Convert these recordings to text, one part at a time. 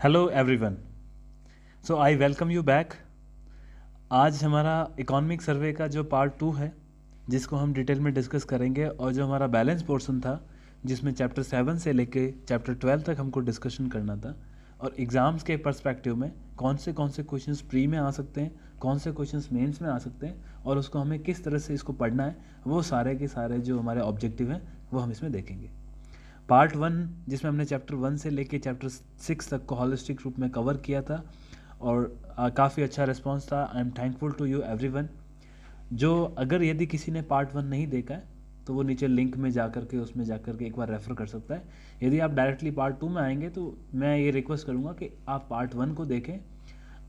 Hello everyone, so I welcome you back. आज हमारा economic survey का जो पार्ट 2 है जिसको हम डिटेल में डिस्कस करेंगे, और जो हमारा बैलेंस पोर्शन था जिसमें चैप्टर 7 से लेके चैप्टर 12 तक हमको डिस्कशन करना था, और एग्ज़ाम्स के पर्सपेक्टिव में कौन से क्वेश्चंस प्री में आ सकते हैं, कौन से क्वेश्चंस मेंस में आ सकते हैं, और उसको हमें किस तरह से इसको पढ़ना है, वो सारे के सारे जो हमारे ऑब्जेक्टिव हैं वो हम इसमें देखेंगे। पार्ट 1 जिसमें हमने चैप्टर 1 से लेके चैप्टर 6 तक को हॉलिस्टिक रूप में कवर किया था, और काफ़ी अच्छा रिस्पांस था। I am thankful to you everyone. जो अगर यदि किसी ने पार्ट 1 नहीं देखा है तो वो नीचे लिंक में जा कर के उसमें जा कर के एक बार रेफ़र कर सकता है। यदि आप डायरेक्टली पार्ट 2 में आएंगे तो मैं ये रिक्वेस्ट करूँगा कि आप पार्ट 1 को देखें,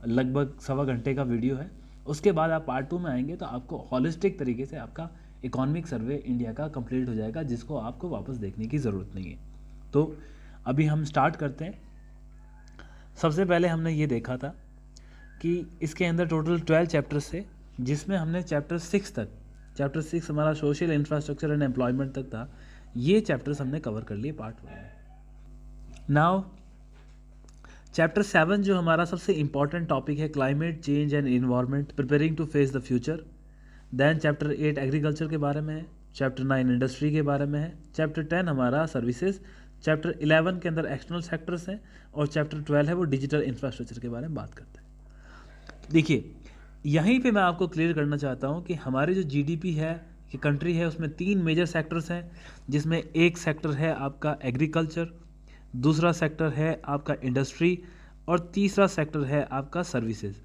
लगभग 1.25 घंटे का वीडियो है। उसके बाद आप पार्ट 2 में आएंगे तो आपको हॉलिस्टिक तरीके से आपका इकोनॉमिक सर्वे इंडिया का कंप्लीट हो जाएगा, जिसको आपको वापस देखने की ज़रूरत नहीं है। तो अभी हम स्टार्ट करते हैं। सबसे पहले हमने ये देखा था कि इसके अंदर टोटल 12 चैप्टर्स थे, जिसमें हमने चैप्टर 6 हमारा सोशल इंफ्रास्ट्रक्चर एंड एम्प्लॉयमेंट तक था। ये चैप्टर्स हमने कवर कर लिए पार्ट 1 में। नाउ चैप्टर 7 जो हमारा सबसे इंपॉर्टेंट टॉपिक है, climate change and environment preparing to face the future. Then chapter 8 agriculture के बारे में है, चैप्टर 9 इंडस्ट्री के बारे में है, चैप्टर 10 हमारा सर्विसेज, चैप्टर 11 के अंदर एक्सटर्नल सेक्टर्स हैं, और चैप्टर 12 है वो डिजिटल इंफ्रास्ट्रक्चर के बारे में बात करता है। देखिए, यहीं पे मैं आपको क्लियर करना चाहता हूँ कि हमारी जो जीडीपी है कि कंट्री है, उसमें 3 मेजर सेक्टर्स हैं, जिसमें एक सेक्टर है आपका एग्रीकल्चर, दूसरा सेक्टर है आपका इंडस्ट्री, और तीसरा सेक्टर है आपका सर्विसेज।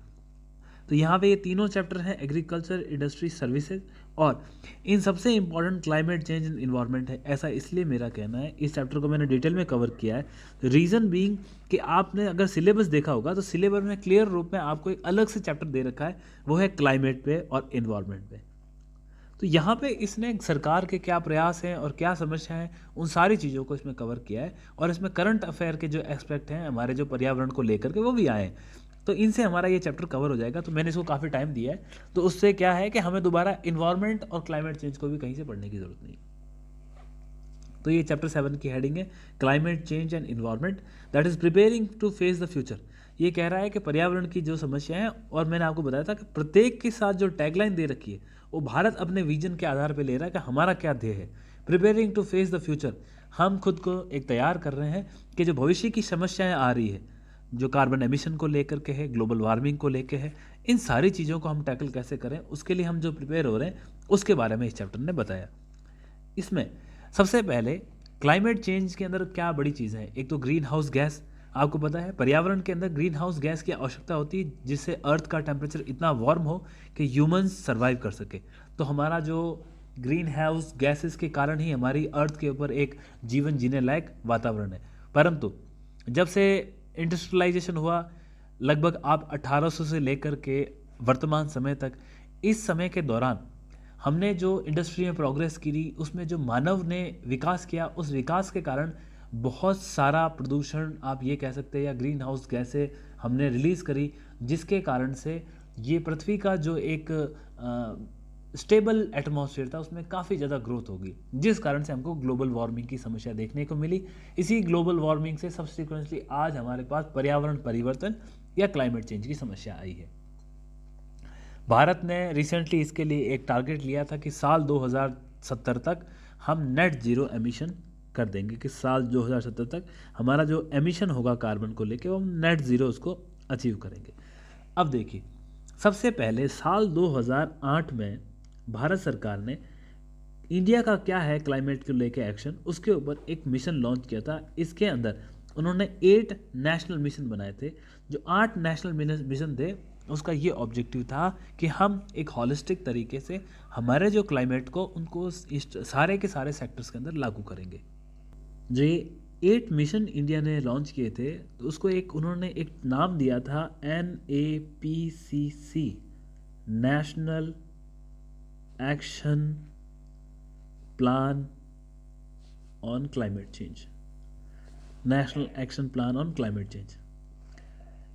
तो यहाँ पे ये तीनों चैप्टर हैं, एग्रीकल्चर, इंडस्ट्री, सर्विसेज, और इन सबसे important climate change and environment है। ऐसा इसलिए मेरा कहना है, इस चैप्टर को मैंने डिटेल में कवर किया है। रीज़न बीइंग कि आपने अगर सिलेबस देखा होगा तो सिलेबस में क्लियर रूप में आपको एक अलग से चैप्टर दे रखा है, वो है क्लाइमेट पे और इन्वायरमेंट पे। तो यहाँ पे इसने सरकार के क्या प्रयास हैं और क्या समस्या है, उन सारी चीज़ों को इसमें कवर किया है, और इसमें करंट अफेयर के जो एस्पेक्ट हैं हमारे जो पर्यावरण को लेकर के वो भी आए हैं। तो इनसे हमारा ये चैप्टर कवर हो जाएगा। तो मैंने इसको काफ़ी टाइम दिया है, तो उससे क्या है कि हमें दोबारा इन्वायरमेंट और क्लाइमेट चेंज को भी कहीं से पढ़ने की ज़रूरत नहीं। तो ये चैप्टर 7 की हेडिंग है, climate change and environment that is preparing to face the future. ये कह रहा है कि पर्यावरण की जो समस्या है, और मैंने आपको बताया था कि प्रत्येक के साथ जो टैगलाइन दे रखी है वो भारत अपने विजन के आधार पर ले रहा है कि हमारा क्या ध्येय है। Preparing to face the future, हम खुद को एक तैयार कर रहे हैं कि जो भविष्य की समस्याएं आ रही है, जो कार्बन एमिशन को लेकर के है, ग्लोबल वार्मिंग को लेकर है, इन सारी चीज़ों को हम टैकल कैसे करें, उसके लिए हम जो प्रिपेयर हो रहे हैं उसके बारे में इस चैप्टर ने बताया। इसमें सबसे पहले क्लाइमेट चेंज के अंदर क्या बड़ी चीज़ है। एक तो ग्रीन हाउस गैस, आपको पता है पर्यावरण के अंदर ग्रीन हाउस गैस की आवश्यकता होती है, जिससे अर्थ का टेम्परेचर इतना वार्म हो कि ह्यूमंस सर्वाइव कर सके। तो हमारा जो ग्रीन हाउस गैसेस के कारण ही हमारी अर्थ के ऊपर एक जीवन जीने लायक वातावरण है। परंतु जब से इंडस्ट्रियलाइजेशन हुआ, लगभग आप 1800 से लेकर के वर्तमान समय तक, इस समय के दौरान हमने जो इंडस्ट्री में प्रोग्रेस की, उसमें जो मानव ने विकास किया, उस विकास के कारण बहुत सारा प्रदूषण आप ये कह सकते हैं, या ग्रीन हाउस गैसें हमने रिलीज़ करी, जिसके कारण से ये पृथ्वी का जो एक स्टेबल एटमॉस्फेयर था उसमें काफ़ी ज़्यादा ग्रोथ होगी, जिस कारण से हमको ग्लोबल वार्मिंग की समस्या देखने को मिली। इसी ग्लोबल वार्मिंग से सब्सिक्वेंटली आज हमारे पास पर्यावरण परिवर्तन या क्लाइमेट चेंज की समस्या आई है। भारत ने रिसेंटली इसके लिए एक टारगेट लिया था कि साल 2070 तक हम नेट ज़ीरो एमिशन कर देंगे, कि साल 2070 तक हमारा जो एमिशन होगा कार्बन को लेके वो हम नेट ज़ीरो उसको अचीव करेंगे। अब देखिए, सबसे पहले साल 2008 में भारत सरकार ने इंडिया का क्या है क्लाइमेट को लेके एक्शन, उसके ऊपर एक मिशन लॉन्च किया था। इसके अंदर उन्होंने 8 नेशनल मिशन बनाए थे। जो 8 नेशनल मिशन थे, उसका ये ऑब्जेक्टिव था कि हम एक हॉलिस्टिक तरीके से हमारे जो क्लाइमेट को उनको सारे के सारे सेक्टर्स के अंदर लागू करेंगे। जो ये 8 मिशन इंडिया ने लॉन्च किए थे, तो उसको उन्होंने एक नाम दिया था NAPCC, national action plan on climate change, national action plan on climate change.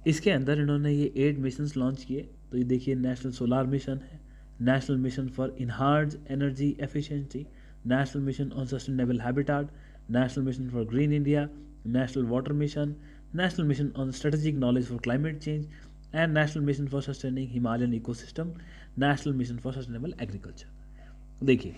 इसके अंदर इन्होंने ये 8 मिशंस लॉन्च किए। तो ये देखिए, नेशनल सोलार मिशन है, national mission for enhanced energy efficiency, national mission on sustainable habitat, national mission for green India, national water mission, national mission on strategic knowledge for climate change and national mission for sustaining Himalayan ecosystem, national mission for sustainable agriculture. देखिए,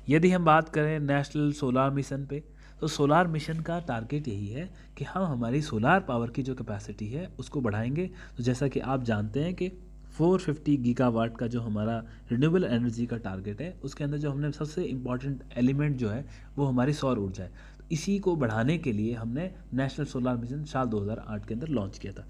यदि हम बात करें national solar mission पे, तो solar mission का target यही है कि हम हमारी सोलार पावर की जो कैपेसिटी है उसको बढ़ाएंगे। तो जैसा कि आप जानते हैं कि 450 गीगावाट का जो हमारा रिन्यूएबल एनर्जी का टारगेट है, उसके अंदर जो हमने सबसे इम्पॉर्टेंट एलिमेंट जो है वो हमारी सौर ऊर्जा है। तो इसी को बढ़ाने के लिए हमने नेशनल सोलार मिशन साल 2008 के अंदर लॉन्च किया था।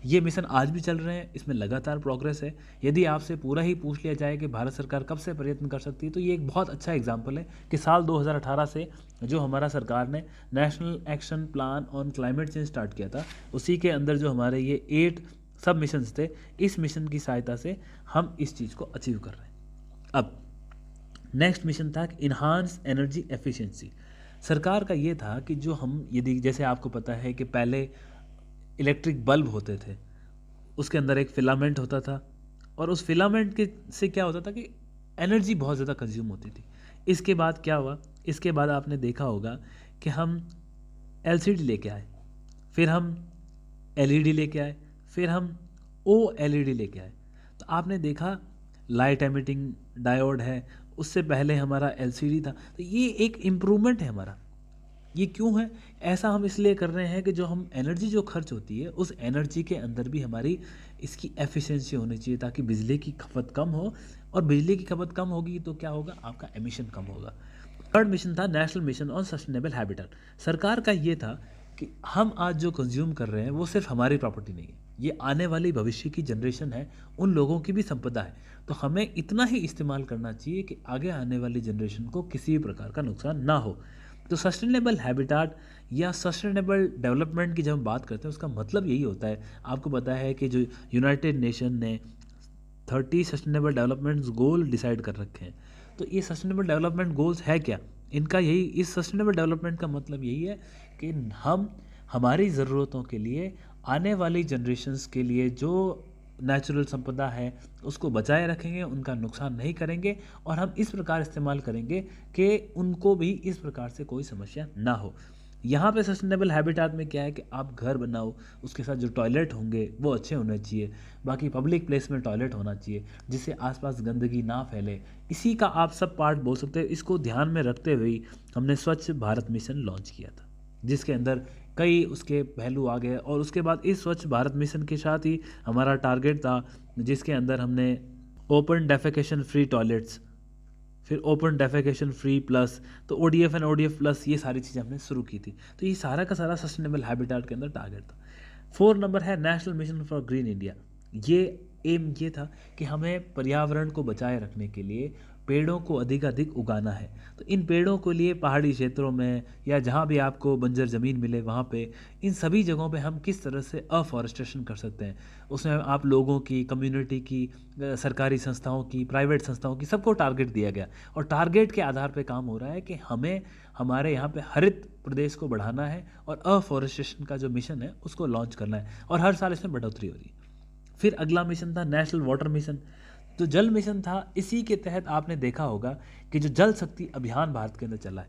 ये मिशन आज भी चल रहे हैं, इसमें लगातार प्रोग्रेस है। यदि आपसे पूरा ही पूछ लिया जाए कि भारत सरकार कब से प्रयत्न कर सकती है, तो ये एक बहुत अच्छा एग्जाम्पल है कि साल 2018 से जो हमारा सरकार ने national action plan on climate change start किया था, उसी के अंदर जो हमारे ये 8 सब मिशंस थे, इस मिशन की सहायता से हम इस चीज़ को अचीव कर रहे हैं। अब नेक्स्ट मिशन था इन्हांस एनर्जी एफिशिएंसी। सरकार का ये था कि जो हम, यदि जैसे आपको पता है कि पहले इलेक्ट्रिक बल्ब होते थे, उसके अंदर एक फिलामेंट होता था, और उस फिलामेंट के से क्या होता था कि एनर्जी बहुत ज़्यादा कंज्यूम होती थी। इसके बाद क्या हुआ, इसके बाद आपने देखा होगा कि हम एलसीडी लेके आए, फिर हम एलईडी लेके आए, फिर हम ओएलईडी लेके आए। तो आपने देखा लाइट एमिटिंग डायोड है, उससे पहले हमारा एलसीडी था। तो ये एक इम्प्रूवमेंट है हमारा। ये क्यों है ऐसा? हम इसलिए कर रहे हैं कि जो हम एनर्जी जो खर्च होती है, उस एनर्जी के अंदर भी हमारी इसकी एफिशिएंसी होनी चाहिए, ताकि बिजली की खपत कम हो, और बिजली की खपत कम होगी तो क्या होगा, आपका एमिशन कम होगा। थर्ड मिशन था national mission on sustainable habitat. सरकार का ये था कि हम आज जो कंज्यूम कर रहे हैं वो सिर्फ हमारी प्रॉपर्टी नहीं है, ये आने वाली भविष्य की जनरेशन है, उन लोगों की भी संपदा है। तो हमें इतना ही इस्तेमाल करना चाहिए कि आगे आने वाली जनरेशन को किसी भी प्रकार का नुकसान ना हो। तो सस्टेनेबल हैबिटेट या सस्टेनेबल डेवलपमेंट की जब हम बात करते हैं, उसका मतलब यही होता है। आपको पता है कि जो यूनाइटेड नेशन ने 30 सस्टेनेबल डेवलपमेंट गोल डिसाइड कर रखे हैं। तो ये सस्टेनेबल डेवलपमेंट गोल्स है क्या? इनका यही, इस सस्टेनेबल डेवलपमेंट का मतलब यही है कि हम हमारी ज़रूरतों के लिए, आने वाली जनरेशन्स के लिए जो नेचुरल संपदा है उसको बचाए रखेंगे, उनका नुकसान नहीं करेंगे, और हम इस प्रकार इस्तेमाल करेंगे कि उनको भी इस प्रकार से कोई समस्या ना हो। यहाँ पे सस्टेनेबल हैबिटेट में क्या है कि आप घर बनाओ, उसके साथ जो टॉयलेट होंगे वो अच्छे होने चाहिए, बाकी पब्लिक प्लेस में टॉयलेट होना चाहिए जिससे आसपास गंदगी ना फैले। इसी का आप सब पार्ट बोल सकते हैं। इसको ध्यान में रखते हुए हमने स्वच्छ भारत मिशन लॉन्च किया था, जिसके अंदर कई उसके पहलू आ गए। और उसके बाद इस स्वच्छ भारत मिशन के साथ ही हमारा टारगेट था, जिसके अंदर हमने ओपन डेफेकेशन फ्री टॉयलेट्स, फिर ओपन डेफेकेशन फ्री प्लस, तो ओडीएफ एंड ओडीएफ प्लस, ये सारी चीज़ें हमने शुरू की थी। तो ये सारा का सारा सस्टेनेबल हैबिटेट के अंदर टारगेट था। 4 नंबर है national mission for green India. ये एम ये था कि हमें पर्यावरण को बचाए रखने के लिए पेड़ों को अधिक उगाना है। तो इन पेड़ों के लिए पहाड़ी क्षेत्रों में या जहाँ भी आपको बंजर ज़मीन मिले वहाँ पे, इन सभी जगहों पे हम किस तरह से अफॉरेस्टेशन कर सकते हैं, उसमें आप लोगों की, कम्युनिटी की, सरकारी संस्थाओं की, प्राइवेट संस्थाओं की, सबको टारगेट दिया गया। और टारगेट के आधार पे काम हो रहा है कि हमें हमारे यहाँ पे हरित प्रदेश को बढ़ाना है और अफॉरेस्टेशन का जो मिशन है उसको लॉन्च करना है, और हर साल इसमें बढ़ोतरी हो रही है। फिर अगला मिशन था नेशनल वाटर मिशन। जो जल मिशन था, इसी के तहत आपने देखा होगा कि जो जल शक्ति अभियान भारत के अंदर चला है,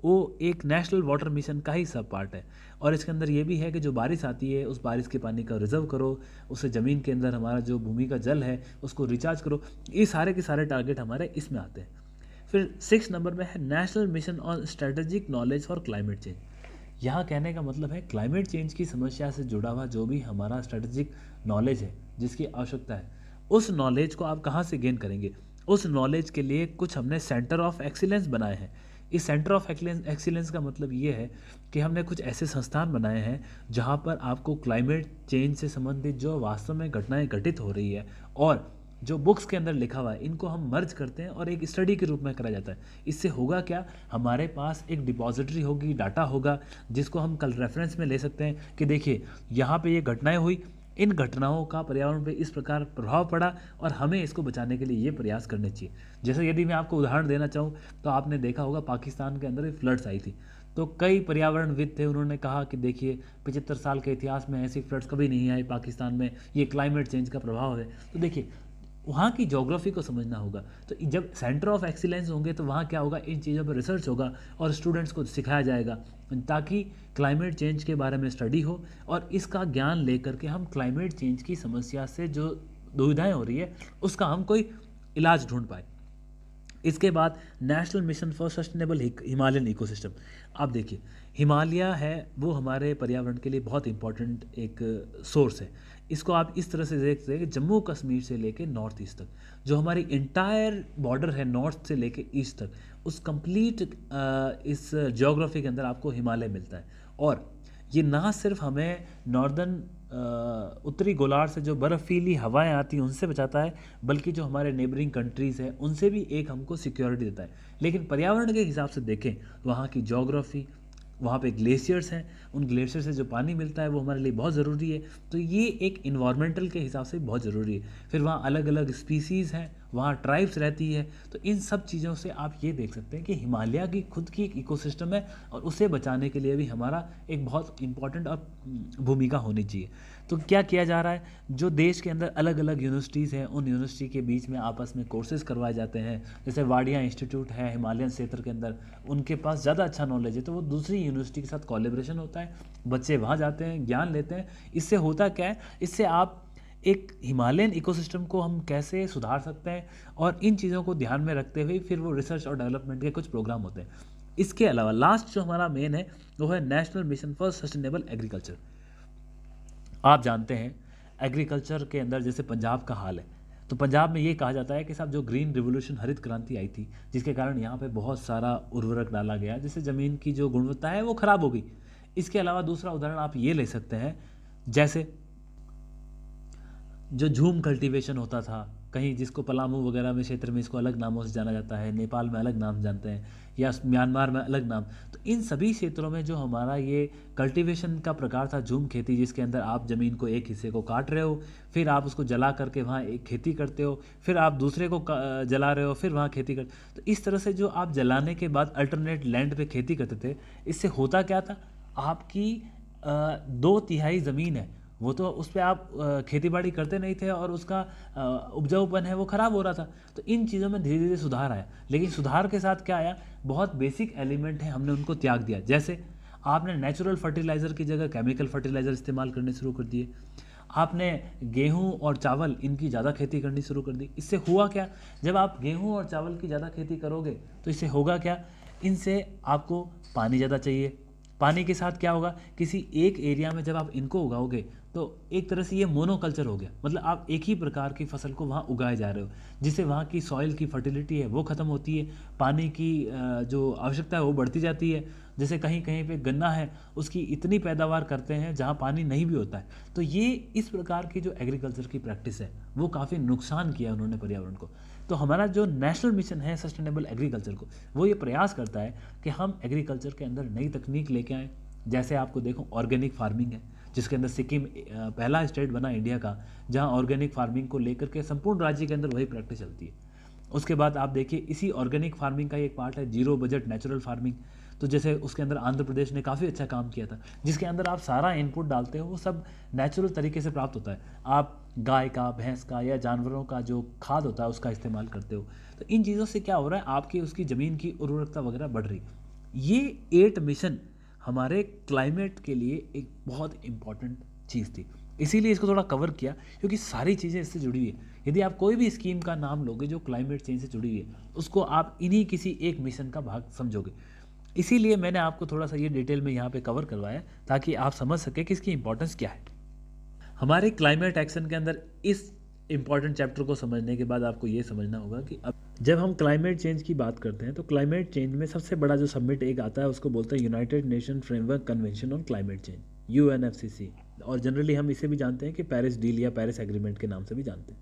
वो एक नेशनल वाटर मिशन का ही सब पार्ट है। और इसके अंदर ये भी है कि जो बारिश आती है, उस बारिश के पानी का रिजर्व करो, उसे ज़मीन के अंदर हमारा जो भूमि का जल है उसको रिचार्ज करो। ये सारे के सारे टारगेट हमारे इसमें आते हैं। फिर 6 नंबर में है national mission on strategic knowledge for climate change. यहाँ कहने का मतलब है क्लाइमेट चेंज की समस्या से जुड़ा हुआ जो भी हमारा स्ट्रेटेजिक नॉलेज है, जिसकी आवश्यकता है, उस नॉलेज को आप कहाँ से गेन करेंगे। उस नॉलेज के लिए कुछ हमने सेंटर ऑफ एक्सीलेंस बनाए हैं। इस सेंटर ऑफ एक्सीलेंस का मतलब ये है कि हमने कुछ ऐसे संस्थान बनाए हैं जहाँ पर आपको क्लाइमेट चेंज से संबंधित जो वास्तव में घटनाएं घटित हो रही है और जो बुक्स के अंदर लिखा हुआ है, इनको हम मर्ज करते हैं और एक स्टडी के रूप में करा जाता है। इससे होगा क्या, हमारे पास एक डिपॉजिटरी होगी, डाटा होगा, जिसको हम कल रेफरेंस में ले सकते हैं कि देखिए यहाँ पे ये घटनाएं हुई, इन घटनाओं का पर्यावरण पे इस प्रकार प्रभाव पड़ा और हमें इसको बचाने के लिए ये प्रयास करने चाहिए। जैसे यदि मैं आपको उदाहरण देना चाहूँ तो आपने देखा होगा पाकिस्तान के अंदर फ्लड्स आई थी, तो कई पर्यावरणविद थे, उन्होंने कहा कि देखिए 75 साल के इतिहास में ऐसी फ्लड्स कभी नहीं आई पाकिस्तान में, ये क्लाइमेट चेंज का प्रभाव है। तो देखिए वहाँ की ज्योग्राफी को समझना होगा। तो जब सेंटर ऑफ एक्सीलेंस होंगे तो वहाँ क्या होगा, इन चीज़ों पर रिसर्च होगा और स्टूडेंट्स को सिखाया जाएगा, ताकि क्लाइमेट चेंज के बारे में स्टडी हो और इसका ज्ञान लेकर के हम क्लाइमेट चेंज की समस्या से जो दुविधाएं हो रही है उसका हम कोई इलाज ढूंढ पाए। इसके बाद national mission for sustainable Himalayan ecosystem. आप देखिए, हिमालय है वो हमारे पर्यावरण के लिए बहुत इंपॉर्टेंट एक सोर्स है। इसको आप इस तरह से देखते हैं कि जम्मू कश्मीर से लेके नॉर्थ ईस्ट तक जो हमारी इंटायर बॉर्डर है, नॉर्थ से लेके ईस्ट तक, उस कंप्लीट इस ज्योग्राफी के अंदर आपको हिमालय मिलता है। और ये ना सिर्फ हमें नॉर्दर्न उत्तरी गोलार्ध से जो बर्फीली हवाएं आती हैं उनसे बचाता है, बल्कि जो हमारे नेबरिंग कंट्रीज़ हैं उनसे भी एक हमको सिक्योरिटी देता है। लेकिन पर्यावरण के हिसाब से देखें तो वहाँ की ज्योग्राफी, वहाँ पे ग्लेशियर्स हैं, उन ग्लेशियर से जो पानी मिलता है वो हमारे लिए बहुत ज़रूरी है। तो ये एक इन्वायरमेंटल के हिसाब से बहुत ज़रूरी है। फिर वहाँ अलग अलग स्पीसीज़ हैं, वहाँ ट्राइब्स रहती है। तो इन सब चीज़ों से आप ये देख सकते हैं कि हिमालय की खुद की एक इकोसिस्टम है और उसे बचाने के लिए भी हमारा एक बहुत इंपॉर्टेंट और भूमिका होनी चाहिए। तो क्या किया जा रहा है, जो देश के अंदर अलग अलग यूनिवर्सिटीज़ हैं उन यूनिवर्सिटी के बीच में आपस में कोर्सेज़ करवाए जाते हैं। जैसे वाडिया इंस्टीट्यूट है हिमालयन क्षेत्र के अंदर, उनके पास ज़्यादा अच्छा नॉलेज है तो वो दूसरी यूनिवर्सिटी के साथ कोलैबोरेशन होता है, बच्चे वहाँ जाते हैं, ज्ञान लेते हैं। इससे होता क्या है, इससे आप एक हिमालयन इकोसिस्टम को हम कैसे सुधार सकते हैं और इन चीज़ों को ध्यान में रखते हुए फिर वो रिसर्च और डेवलपमेंट के कुछ प्रोग्राम होते हैं। इसके अलावा लास्ट जो हमारा मेन है वो है national mission for sustainable agriculture. आप जानते हैं एग्रीकल्चर के अंदर जैसे पंजाब का हाल है, तो पंजाब में ये कहा जाता है कि साहब जो ग्रीन रिवोल्यूशन, हरित क्रांति आई थी, जिसके कारण यहाँ पे बहुत सारा उर्वरक डाला गया, जिससे ज़मीन की जो गुणवत्ता है वो ख़राब हो गई। इसके अलावा दूसरा उदाहरण आप ये ले सकते हैं, जैसे जो झूम कल्टीवेशन होता था कहीं, जिसको पलामू वगैरह में क्षेत्र में इसको अलग नामों से जाना जाता है, नेपाल में अलग नाम जानते हैं या म्यांमार में अलग नाम। तो इन सभी क्षेत्रों में जो हमारा ये कल्टीवेशन का प्रकार था झूम खेती, जिसके अंदर आप ज़मीन को एक हिस्से को काट रहे हो, फिर आप उसको जला करके वहाँ एक खेती करते हो, फिर आप दूसरे को जला रहे हो, फिर वहाँ खेती कर। तो इस तरह से जो आप जलाने के बाद अल्टरनेट लैंड पे खेती करते थे, इससे होता क्या था, आपकी 2/3 ज़मीन है वो तो उस पर आप खेती बाड़ी करते नहीं थे और उसका उपजाऊपन है वो ख़राब हो रहा था। तो इन चीज़ों में धीरे धीरे सुधार आया, लेकिन सुधार के साथ क्या आया, बहुत बेसिक एलिमेंट है हमने उनको त्याग दिया। जैसे आपने नेचुरल फर्टिलाइज़र की जगह केमिकल फर्टिलाइज़र इस्तेमाल करने शुरू कर दिए, आपने गेहूं और चावल इनकी ज़्यादा खेती करनी शुरू कर दी। इससे हुआ क्या, जब आप गेहूं और चावल की ज़्यादा खेती करोगे तो इससे होगा क्या, इनसे आपको पानी ज़्यादा चाहिए। पानी के साथ क्या होगा, किसी एक एरिया में जब आप इनको उगाओगे तो एक तरह से ये मोनोकल्चर हो गया, मतलब आप एक ही प्रकार की फसल को वहाँ उगाए जा रहे हो, जिससे वहाँ की सॉइल की फर्टिलिटी है वो ख़त्म होती है, पानी की जो आवश्यकता है वो बढ़ती जाती है। जैसे कहीं कहीं पे गन्ना है, उसकी इतनी पैदावार करते हैं जहाँ पानी नहीं भी होता है। तो ये इस प्रकार की जो एग्रीकल्चर की प्रैक्टिस है वो काफ़ी नुकसान किया उन्होंने पर्यावरण को। तो हमारा जो नेशनल मिशन है सस्टेनेबल एग्रीकल्चर को, वो ये प्रयास करता है कि हम एग्रीकल्चर के अंदर नई तकनीक लेके आएँ। जैसे आपको देखो ऑर्गेनिक फार्मिंग है, जिसके अंदर सिक्किम पहला स्टेट बना इंडिया का जहां ऑर्गेनिक फार्मिंग को लेकर के संपूर्ण राज्य के अंदर वही प्रैक्टिस चलती है। उसके बाद आप देखिए इसी ऑर्गेनिक फार्मिंग का एक पार्ट है जीरो बजट नेचुरल फार्मिंग। तो जैसे उसके अंदर आंध्र प्रदेश ने काफ़ी अच्छा काम किया था, जिसके अंदर आप सारा इनपुट डालते हो वो सब नेचुरल तरीके से प्राप्त होता है। आप गाय का, भैंस का या जानवरों का जो खाद होता है उसका इस्तेमाल करते हो। तो इन चीज़ों से क्या हो रहा है, आपकी उसकी ज़मीन की उर्वरकता वगैरह बढ़ रही। ये 8 मिशन हमारे क्लाइमेट के लिए एक बहुत इम्पॉर्टेंट चीज़ थी, इसीलिए इसको थोड़ा कवर किया, क्योंकि सारी चीज़ें इससे जुड़ी हुई है। यदि आप कोई भी स्कीम का नाम लोगे जो क्लाइमेट चेंज से जुड़ी हुई है, उसको आप इन्हीं किसी एक मिशन का भाग समझोगे। इसीलिए मैंने आपको थोड़ा सा ये डिटेल में यहाँ पे कवर करवाया, ताकि आप समझ सके कि इसकी इंपॉर्टेंस क्या है। हमारे क्लाइमेट एक्शन के अंदर इस इंपॉर्टेंट चैप्टर को समझने के बाद आपको ये समझना होगा कि अब जब हम क्लाइमेट चेंज की बात करते हैं तो क्लाइमेट चेंज में सबसे बड़ा जो समिट एक आता है उसको बोलते हैं United nation framework convention on climate change, UNFCC, और जनरली हम इसे भी जानते हैं कि पेरिस डील या पेरिस एग्रीमेंट के नाम से भी जानते हैं।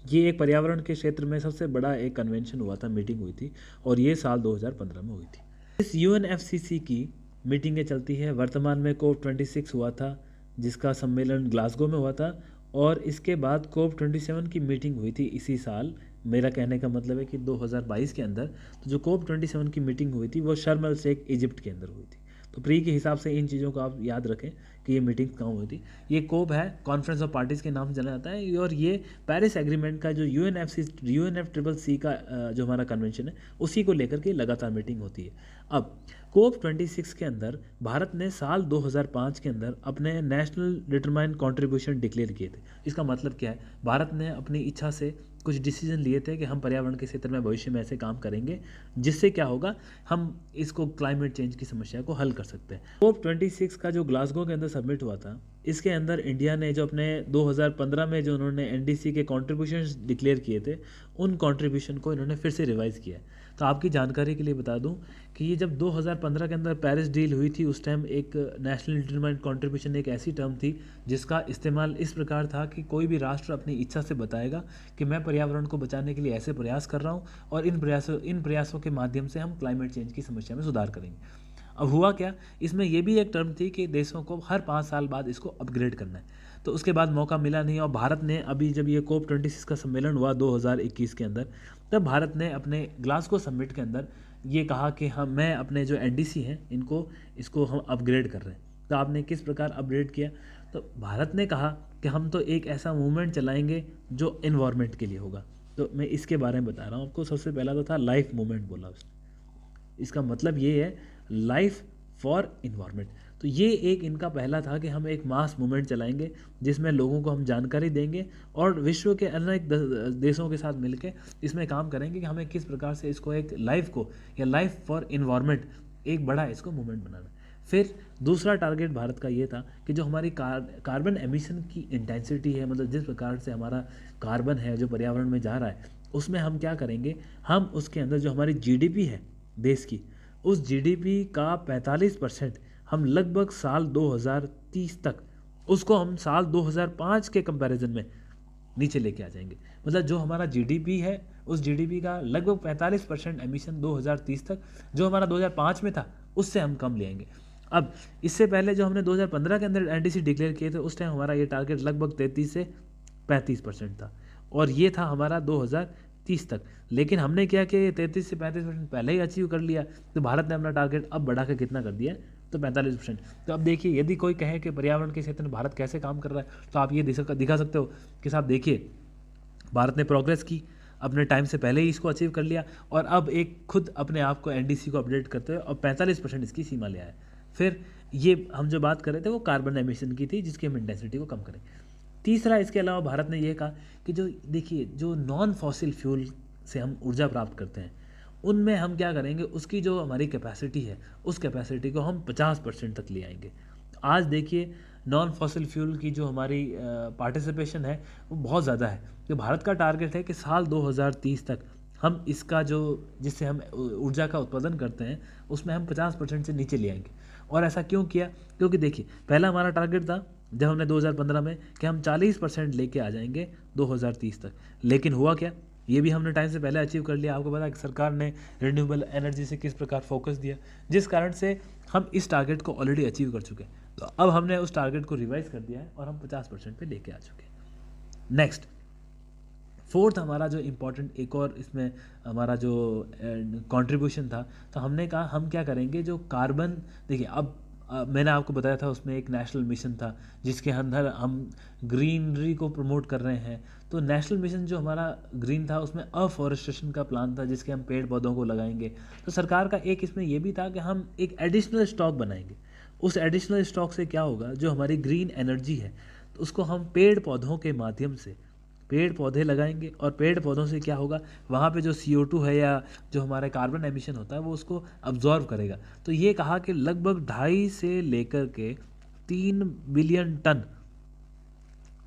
ये एक पर्यावरण के क्षेत्र में सबसे बड़ा एक कन्वेंशन हुआ था, मीटिंग हुई थी, और ये साल 2015 में हुई थी। इस UNFCC की मीटिंगें चलती है। वर्तमान में COP26 हुआ था, जिसका सम्मेलन ग्लासगो में हुआ था, और इसके बाद COP27 की मीटिंग हुई थी इसी साल। मेरा कहने का मतलब है कि 2022 के अंदर तो जो COP27 की मीटिंग हुई थी वो शर्म एल शेख इजिप्ट के अंदर हुई थी। तो प्री के हिसाब से इन चीज़ों को आप याद रखें कि ये मीटिंग कहाँ हुई थी। ये कोप है, कॉन्फ्रेंस ऑफ पार्टीज़ के नाम से जाना जाता है, और ये पेरिस एग्रीमेंट का जो UNFCCC का जो हमारा कन्वेंशन है उसी को लेकर के लगातार मीटिंग होती है। अब कोप 26 के अंदर भारत ने साल 2005 के अंदर अपने नेशनल डिटरमाइंड कॉन्ट्रीब्यूशन डिक्लेयर किए थे। इसका मतलब क्या है, भारत ने अपनी इच्छा से कुछ डिसीजन लिए थे कि हम पर्यावरण के क्षेत्र में भविष्य में ऐसे काम करेंगे जिससे क्या होगा, हम इसको क्लाइमेट चेंज की समस्या को हल कर सकते हैं। कोप 26 का जो ग्लासगो के अंदर सबमिट हुआ था, इसके अंदर इंडिया ने जो अपने 2015 में जो उन्होंने NDC के कॉन्ट्रीब्यूशन डिक्लेयर किए थे, उन कॉन्ट्रीब्यूशन को इन्होंने फिर से रिवाइज़ किया है। तो आपकी जानकारी के लिए बता दूं कि ये जब 2015 के अंदर पेरिस डील हुई थी, उस टाइम एक नेशनल डिटरमाइंड कॉन्ट्रीब्यूशन एक ऐसी टर्म थी जिसका इस्तेमाल इस प्रकार था कि कोई भी राष्ट्र अपनी इच्छा से बताएगा कि मैं पर्यावरण को बचाने के लिए ऐसे प्रयास कर रहा हूँ और इन प्रयासों के माध्यम से हम क्लाइमेट चेंज की समस्या में सुधार करेंगे। अब हुआ क्या, इसमें यह भी एक टर्म थी कि देशों को हर 5 साल बाद इसको अपग्रेड करना है। तो उसके बाद मौका मिला नहीं, और भारत ने अभी जब ये कोप 26 का सम्मेलन हुआ 2021 के अंदर, तब भारत ने अपने ग्लासगो समिट के अंदर ये कहा कि मैं अपने जो NDC हैं इसको हम अपग्रेड कर रहे हैं। तो आपने किस प्रकार अपग्रेड किया, तो भारत ने कहा कि हम तो एक ऐसा मूवमेंट चलाएंगे जो इन्वायरमेंट के लिए होगा। तो मैं इसके बारे में बता रहा हूँ आपको। सबसे पहला तो था लाइफ मूवमेंट बोला उसने। इसका मतलब ये है लाइफ फॉर इन्वायरमेंट। तो ये एक इनका पहला था कि हम एक मास मूवमेंट चलाएंगे जिसमें लोगों को हम जानकारी देंगे और विश्व के अनेक देशों के साथ मिलकर इसमें काम करेंगे कि हमें किस प्रकार से इसको एक लाइफ को या लाइफ फॉर इन्वायरमेंट एक बड़ा इसको मूवमेंट बनाना है। फिर दूसरा टारगेट भारत का ये था कि जो हमारी कार्बन एमिशन की इंटेंसिटी है, मतलब जिस प्रकार से हमारा कार्बन है जो पर्यावरण में जा रहा है, उसमें हम क्या करेंगे, हम उसके अंदर जो हमारी GDP है देश की, उस GDP का 45% हम लगभग साल 2030 तक उसको हम साल 2005 के कंपैरिजन में नीचे लेके आ जाएंगे। मतलब जो हमारा GDP है उस GDP का लगभग 45% एमिशन 2030 तक जो हमारा 2005 में था उससे हम कम ले आएंगे। अब इससे पहले जो हमने 2015 के अंदर NDC डिक्लेयर किए थे, उस टाइम हमारा ये टारगेट लगभग 33 से 35% था, और ये था हमारा 2030 तक। लेकिन हमने क्या किया, 33 से 35% पहले ही अचीव कर लिया। तो भारत ने अपना टारगेट अब बढ़ा के कितना कर दिया, तो 45%। तो अब देखिए, यदि कोई कहे कि पर्यावरण के क्षेत्र में भारत कैसे काम कर रहा है, तो आप ये दिखा सकते हो कि साहब देखिए, भारत ने प्रोग्रेस की, अपने टाइम से पहले ही इसको अचीव कर लिया, और अब एक खुद अपने आप को NDC को अपडेट करते हुए और 45% इसकी सीमा ले आया। फिर ये हम जो बात कर रहे थे वो कार्बन एमिशन की थी, जिसकी हम इंटेंसिटी को कम करें। तीसरा, इसके अलावा भारत ने ये कहा कि जो देखिए जो नॉन फॉसिल फ्यूल से हम ऊर्जा प्राप्त करते हैं, उनमें हम क्या करेंगे, उसकी जो हमारी कैपेसिटी है उस कैपेसिटी को हम 50% तक ले आएंगे। आज देखिए नॉन फॉसिल फ्यूल की जो हमारी पार्टिसिपेशन है वो बहुत ज़्यादा है। तो भारत का टारगेट है कि साल 2030 तक हम इसका जो जिससे हम ऊर्जा का उत्पादन करते हैं उसमें हम 50% से नीचे ले आएंगे। और ऐसा क्यों किया, क्योंकि देखिए पहला हमारा टारगेट था जब हमने 2015 में कि हम 40% लेके आ जाएंगे 2030 तक। लेकिन हुआ क्या, ये भी हमने टाइम से पहले अचीव कर लिया। आपको पता है कि सरकार ने रिन्यूएबल एनर्जी से किस प्रकार फोकस दिया, जिस कारण से हम इस टारगेट को ऑलरेडी अचीव कर चुके हैं। तो अब हमने उस टारगेट को रिवाइज कर दिया है और हम 50% पे लेके आ चुके हैं। नेक्स्ट, फोर्थ हमारा जो इम्पोर्टेंट एक और इसमें हमारा जो कंट्रीब्यूशन था, तो हमने कहा हम क्या करेंगे, जो कार्बन, देखिए अब मैंने आपको बताया था उसमें एक नेशनल मिशन था जिसके अंदर हम ग्रीनरी को प्रमोट कर रहे हैं। तो नेशनल मिशन जो हमारा ग्रीन था उसमें अफॉरेस्टेशन का प्लान था जिसके हम पेड़ पौधों को लगाएंगे। तो सरकार का एक इसमें यह भी था कि हम एक एडिशनल स्टॉक बनाएंगे। उस एडिशनल स्टॉक से क्या होगा, जो हमारी ग्रीन एनर्जी है तो उसको हम पेड़ पौधों के माध्यम से पेड़ पौधे लगाएंगे, और पेड़ पौधों से क्या होगा, वहाँ पे जो CO2 है या जो हमारे कार्बन एमिशन होता है वो उसको अब्जॉर्व करेगा। तो ये कहा कि लगभग 2.5 से लेकर के 3 बिलियन टन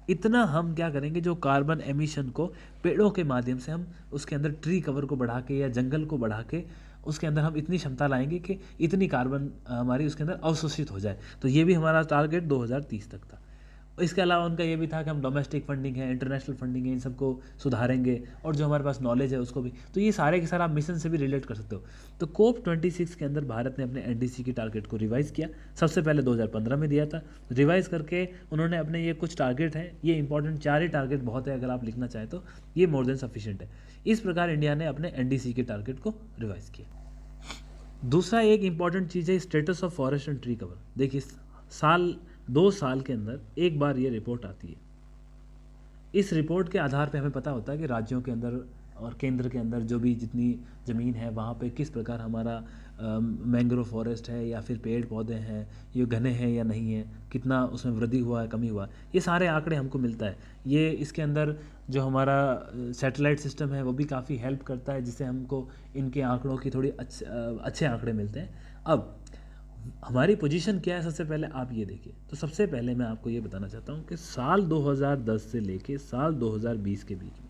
इतना हम क्या करेंगे, जो कार्बन एमिशन को पेड़ों के माध्यम से हम उसके अंदर ट्री कवर को बढ़ा के या जंगल को बढ़ा के उसके अंदर हम इतनी क्षमता लाएंगे कि इतनी कार्बन हमारी उसके अंदर अवशोषित हो जाए। तो ये भी हमारा टारगेट 2030 तक था। इसके अलावा उनका ये भी था कि हम डोमेस्टिक फंडिंग है, इंटरनेशनल फंडिंग है, इन सबको सुधारेंगे, और जो हमारे पास नॉलेज है उसको भी। तो ये सारे के सारे आप मिशन से भी रिलेट कर सकते हो। तो कोप 26 के अंदर भारत ने अपने NDC की टारगेट को रिवाइज़ किया। सबसे पहले 2015 में दिया था, रिवाइज़ करके उन्होंने अपने ये कुछ टारगेट हैं, ये इंपॉर्टेंट 4 ही टारगेट बहुत है, अगर आप लिखना चाहें तो ये मोर देन सफिशिएंट है। इस प्रकार इंडिया ने अपने NDC के टारगेट को रिवाइज़ किया। दूसरा एक इम्पॉर्टेंट चीज़ है status of forest and tree cover. देखिए, 2 साल के अंदर एक बार ये रिपोर्ट आती है। इस रिपोर्ट के आधार पे हमें पता होता है कि राज्यों के अंदर और केंद्र के अंदर जो भी जितनी ज़मीन है वहाँ पे किस प्रकार हमारा मैंग्रोव फॉरेस्ट है या फिर पेड़ पौधे हैं, ये घने हैं या नहीं है, कितना उसमें वृद्धि हुआ है, कमी हुआ है, ये सारे आंकड़े हमको मिलता है। ये इसके अंदर जो हमारा सैटेलाइट सिस्टम है वो भी काफ़ी हेल्प करता है, जिससे हमको इनके आंकड़ों की थोड़ी अच्छे आंकड़े मिलते हैं। अब हमारी पोजीशन क्या है, सबसे पहले आप ये देखिए। तो सबसे पहले मैं आपको ये बताना चाहता हूँ कि साल 2010 से लेके साल 2020 के बीच में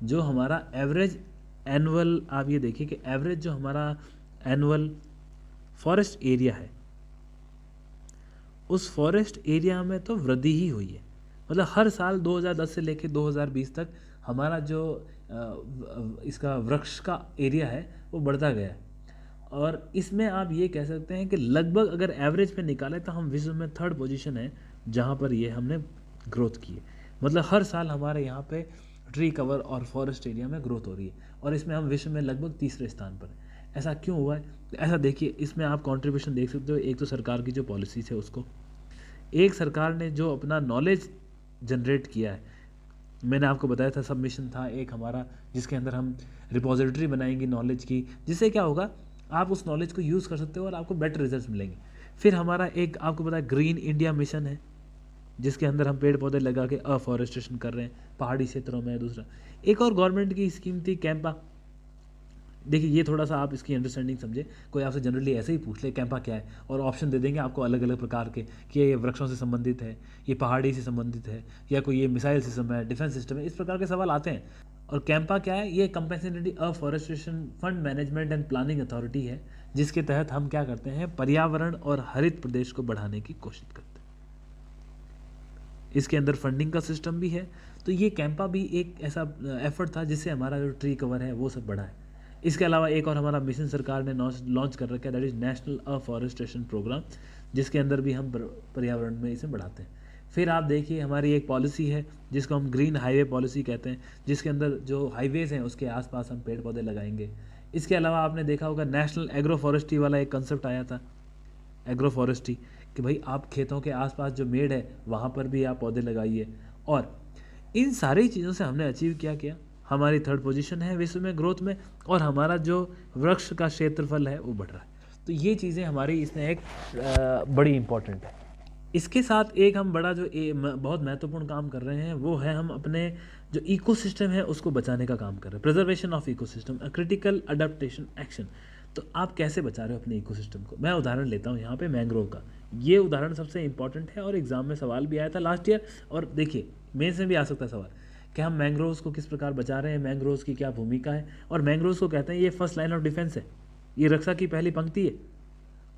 जो हमारा एवरेज एनुअल, आप ये देखिए कि एवरेज जो हमारा एनुअल फॉरेस्ट एरिया है, उस फॉरेस्ट एरिया में तो वृद्धि ही हुई है। मतलब हर साल 2010 से लेके 2020 तक हमारा जो इसका वृक्ष का एरिया है वो बढ़ता गया है। और इसमें आप ये कह सकते हैं कि लगभग अगर एवरेज पे निकालें तो हम विश्व में 3rd पोजीशन है जहाँ पर ये हमने ग्रोथ की है। मतलब हर साल हमारे यहाँ पे ट्री कवर और फॉरेस्ट एरिया में ग्रोथ हो रही है, और इसमें हम विश्व में लगभग 3रे स्थान पर हैं। ऐसा क्यों हुआ है? ऐसा देखिए, इसमें आप कंट्रीब्यूशन देख सकते हो। एक तो सरकार की जो पॉलिसीज है उसको, एक सरकार ने जो अपना नॉलेज जनरेट किया है, मैंने आपको बताया था सबमिशन था एक हमारा, जिसके अंदर हम रिपोजिटरी बनाएंगे नॉलेज की, जिससे क्या होगा, आप उस नॉलेज को यूज़ कर सकते हो और आपको बेटर रिजल्ट्स मिलेंगे। फिर हमारा एक आपको पता है ग्रीन इंडिया मिशन है, जिसके अंदर हम पेड़ पौधे लगा के अफॉरेस्टेशन कर रहे हैं पहाड़ी क्षेत्रों में। दूसरा एक और गवर्नमेंट की स्कीम थी कैंपा। देखिए, ये थोड़ा सा आप इसकी अंडरस्टैंडिंग समझे। कोई आपसे जनरली ऐसे ही पूछ ले कैंपा क्या है, और ऑप्शन दे देंगे आपको अलग अलग प्रकार के कि ये वृक्षों से संबंधित है, ये पहाड़ी से संबंधित है, या कोई ये मिसाइल सिस्टम है, डिफेंस सिस्टम है, इस प्रकार के सवाल आते हैं। और कैंपा क्या है? ये compensatory afforestation fund management and planning authority है, जिसके तहत हम क्या करते हैं, पर्यावरण और हरित प्रदेश को बढ़ाने की कोशिश करते हैं। इसके अंदर फंडिंग का सिस्टम भी है। तो ये कैंपा भी एक ऐसा एफर्ट था जिससे हमारा जो ट्री कवर है वो सब बढ़ा है। इसके अलावा एक और हमारा मिशन सरकार ने लॉन्च कर रखा है, that is national afforestation programme, जिसके अंदर भी हम पर्यावरण में इसे बढ़ाते हैं। फिर आप देखिए, हमारी एक पॉलिसी है जिसको हम ग्रीन हाईवे पॉलिसी कहते हैं, जिसके अंदर जो हाईवेज़ हैं उसके आसपास हम पेड़ पौधे लगाएंगे। इसके अलावा आपने देखा होगा नेशनल एग्रो फॉरेस्ट्री वाला एक कंसेप्ट आया था, एग्रो फॉरेस्ट्री, कि भाई आप खेतों के आसपास जो मेड़ है वहाँ पर भी आप पौधे लगाइए। और इन सारी चीज़ों से हमने अचीव किया, हमारी 3rd पोजीशन है विश्व में ग्रोथ में, और हमारा जो वृक्ष का क्षेत्रफल है वो बढ़ रहा है। तो ये चीज़ें हमारी इसमें एक बड़ी इंपॉर्टेंट है। इसके साथ एक हम बड़ा जो बहुत महत्वपूर्ण काम कर रहे हैं वो है, हम अपने जो इकोसिस्टम है उसको बचाने का काम कर रहे हैं। Preservation of ecosystem, a critical adaptation action. तो आप कैसे बचा रहे हो अपने इकोसिस्टम को? मैं उदाहरण लेता हूँ यहाँ पे मैंग्रोव का। ये उदाहरण सबसे इंपॉर्टेंट है और एग्जाम में सवाल भी आया था लास्ट ईयर, और देखिए मेंस में भी आ सकता है सवाल कि हम मैंग्रोव्स को किस प्रकार बचा रहे हैं, मैंग्रोव्स की क्या भूमिका है। और मैंग्रोव्स को कहते हैं ये फर्स्ट लाइन ऑफ डिफेंस है, ये रक्षा की पहली पंक्ति है।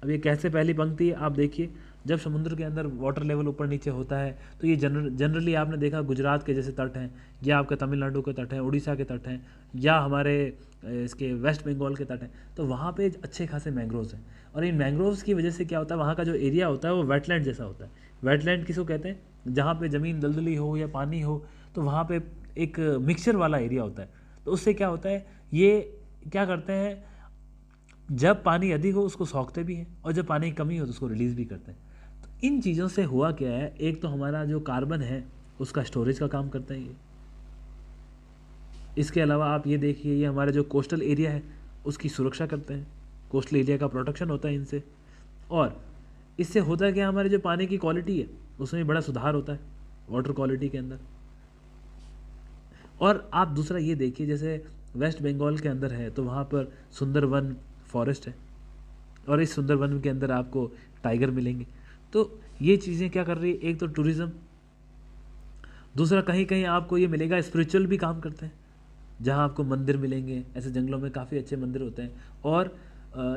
अब ये कैसे पहली पंक्ति है? आप देखिए, जब समुद्र के अंदर वाटर लेवल ऊपर नीचे होता है तो ये जनरली आपने देखा गुजरात के जैसे तट हैं, या आपके तमिलनाडु के तट हैं, उड़ीसा के तट हैं, या हमारे इसके वेस्ट बंगाल के तट हैं, तो वहाँ पे अच्छे खासे मैंग्रोव्स हैं। और इन मैंग्रोव्स की वजह से क्या होता है, वहाँ का जो एरिया होता है वो वेटलैंड जैसा होता है। वेटलैंड किसको कहते हैं? जहाँ पे ज़मीन दलदली हो या पानी हो, तो वहाँ पे एक मिक्सचर वाला एरिया होता है। तो उससे क्या होता है, ये क्या करते हैं, जब पानी अधिक हो उसको सोखते भी हैं, और जब पानी की कमी हो तो उसको रिलीज़ भी करते हैं। तो इन चीज़ों से हुआ क्या है, एक तो हमारा जो कार्बन है उसका स्टोरेज का काम करता है ये। इसके अलावा आप ये देखिए, ये हमारा जो कोस्टल एरिया है उसकी सुरक्षा करते हैं, कोस्टल एरिया का प्रोटेक्शन होता है इनसे। और इससे होता है कि हमारे जो पानी की क्वालिटी है उसमें भी बड़ा सुधार होता है, वाटर क्वालिटी के अंदर। और आप दूसरा ये देखिए, जैसे वेस्ट बंगाल के अंदर है तो वहाँ पर सुंदरवन फॉरेस्ट है, और इस सुंदरवन के अंदर आपको टाइगर मिलेंगे। तो ये चीज़ें क्या कर रही है, एक तो टूरिज़्म, दूसरा कहीं कहीं आपको ये मिलेगा स्पिरिचुअल भी काम करते हैं, जहाँ आपको मंदिर मिलेंगे, ऐसे जंगलों में काफ़ी अच्छे मंदिर होते हैं। और